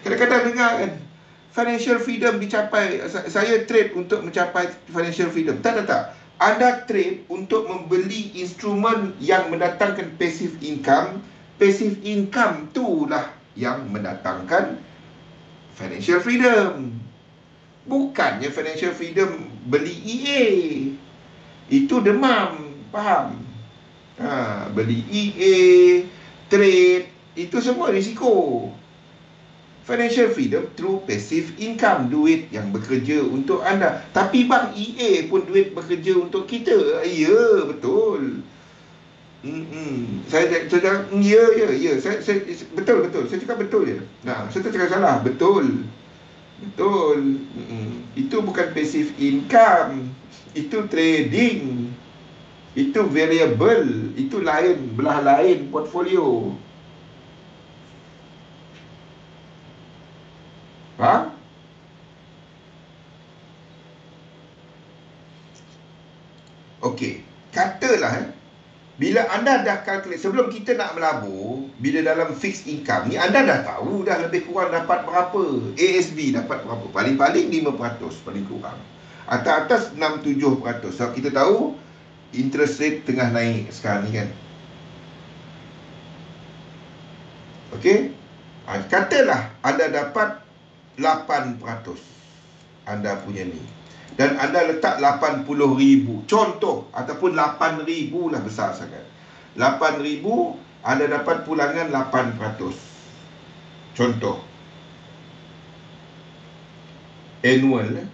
Kadang-kadang dengar kan, financial freedom dicapai, saya trade untuk mencapai financial freedom. Tak. Anda trade untuk membeli instrumen yang mendatangkan passive income. Passive income itulah yang mendatangkan financial freedom. Bukannya financial freedom beli EA. Itu demam. Faham? Beli EA, trade, itu semua risiko. Financial freedom through passive income, duit yang bekerja untuk anda. Tapi bang, EA pun duit bekerja untuk kita. Ya, betul. Saya cakap ya. Saya betul. Saya cakap betul je. Saya tak cakap salah. Betul. Itu bukan passive income. Itu trading. Itu variable. Itu lain, belah lain portfolio. Faham? Okey. Katalah bila anda dah calculate, sebelum kita nak melabur, bila dalam fixed income ni, anda dah tahu dah lebih kurang dapat berapa. ASB dapat berapa. Paling-paling 5%, paling kurang. Atas-atas 6-7%. Sebab kita tahu, interest rate tengah naik sekarang ni kan. Okey. Katalah anda dapat 8% anda punya ni, dan anda letak 80,000 contoh, ataupun 8,000 lah, besar sangat. 8,000 anda dapat pulangan 8%, contoh annual.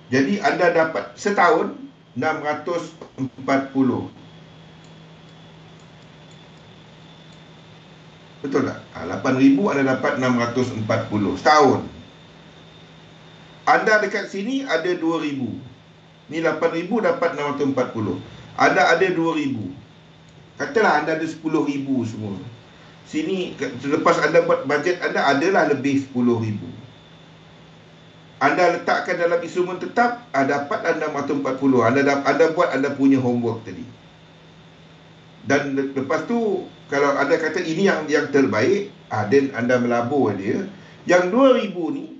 Jadi anda dapat setahun 640. Betul tak? 8,000 anda dapat 640 setahun. Anda dekat sini ada 2,000. Ni 8,000 dapat 640. Anda ada 2,000. Katalah anda ada 10,000 semua. Sini, selepas anda buat bajet, anda adalah lebih 10,000. Anda letakkan dalam instrumen tetap, dapatlah 640. Anda buat anda punya homework tadi. Dan lepas tu, kalau anda kata ini yang terbaik, then anda melabur dia. Yang 2,000 ni,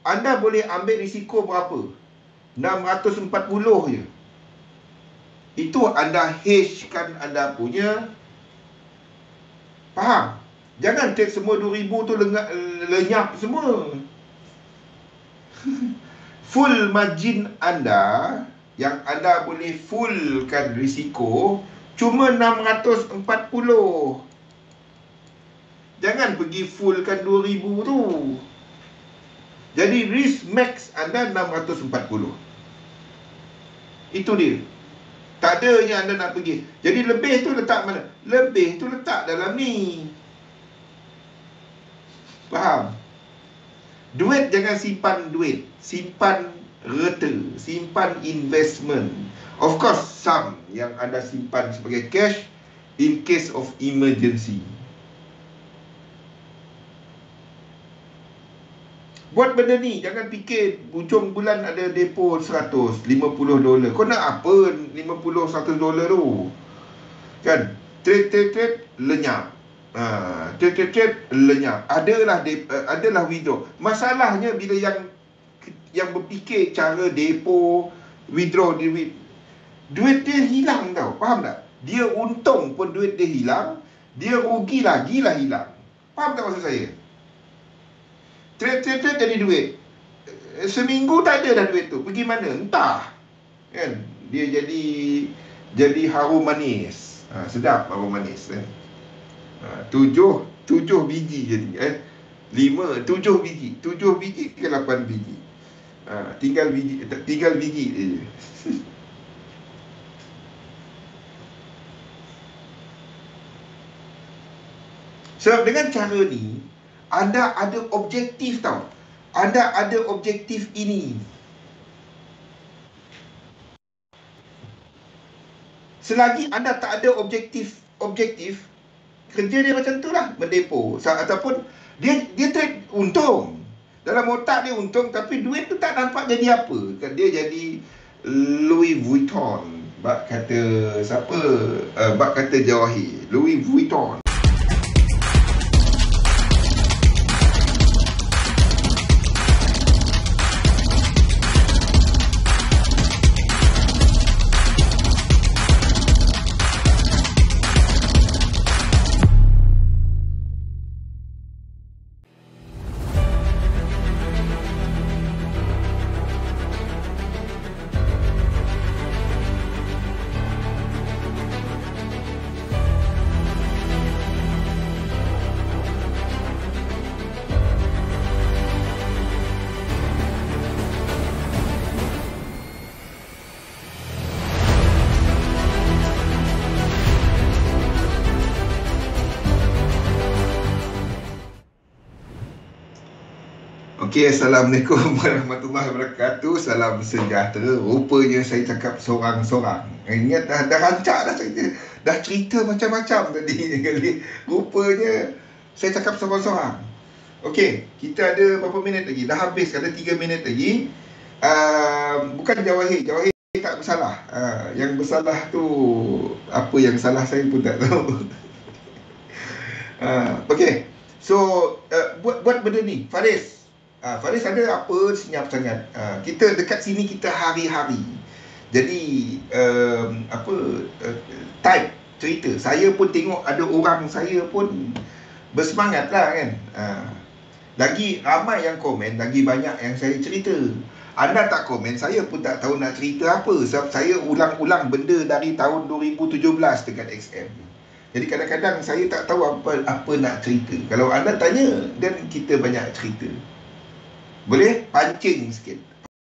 anda boleh ambil risiko berapa? 640 je. Itu anda hedge-kan anda punya. Faham? Jangan take semua 2,000 tu lenyap semua. Full margin anda, yang anda boleh fullkan risiko, cuma 640. Jangan pergi fullkan 2,000 tu. Jadi risk max anda 640. Itu dia. Tak ada yang anda nak pergi. Jadi lebih tu letak mana? Lebih tu letak dalam ni. Faham? Duit jangan simpan duit. Simpan reta. Simpan investment. Of course, some yang anda simpan sebagai cash in case of emergency. Buat benda ni, jangan fikir hujung bulan ada depo $150. Kau nak apa $50-100 tu? Kan? Trade lenyap. Trade lenyap. Adalah withdraw. Masalahnya bila yang berfikir cara depo, withdraw duit dia hilang tau. Faham tak? Dia untung pun duit dia hilang, dia rugi lagi lah hilang. Faham tak maksud saya? Trade jadi duit. Seminggu tak ada dah duit tu. Pergi mana? Entah. Kan? Dia jadi harum manis. Sedap harum manis kan? 7 biji jadi. 7 biji. 7 biji ke 8 biji. Tinggal biji je. Sebab dengan cara ni, anda ada objektif tau. Anda ada objektif ini. Selagi anda tak ada objektif, kerja dia macam tu lah, mendepo. Ataupun dia trade untung. Dalam otak dia untung, tapi duit tu tak nampak jadi apa. Dia jadi Louis Vuitton. Bak kata siapa? Bak kata Jawahir. Louis Vuitton. Okey, Assalamualaikum warahmatullahi wabarakatuh. Salam sejahtera. Rupanya saya cakap sorang-sorang. Ingat dah rancak dah cerita. Dah cerita macam-macam tadi. Rupanya saya cakap sorang-sorang. Okey, kita ada berapa minit lagi? Dah habis, ada 3 minit lagi. Bukan Jawahir. Jawahir tak bersalah. Yang bersalah tu, apa yang salah saya pun tak tahu. Okay. So buat benda ni, Faris. Faris ada apa senyap sangat. Kita dekat sini kita hari-hari. Jadi type cerita. Saya pun tengok ada orang saya pun bersemangat lah kan. Lagi ramai yang komen, lagi banyak yang saya cerita. Anda tak komen, saya pun tak tahu nak cerita apa. Sebab saya ulang-ulang benda dari tahun 2017 dekat XM. Jadi kadang-kadang saya tak tahu apa nak cerita. Kalau anda tanya, dan kita banyak cerita. Boleh pancing sikit.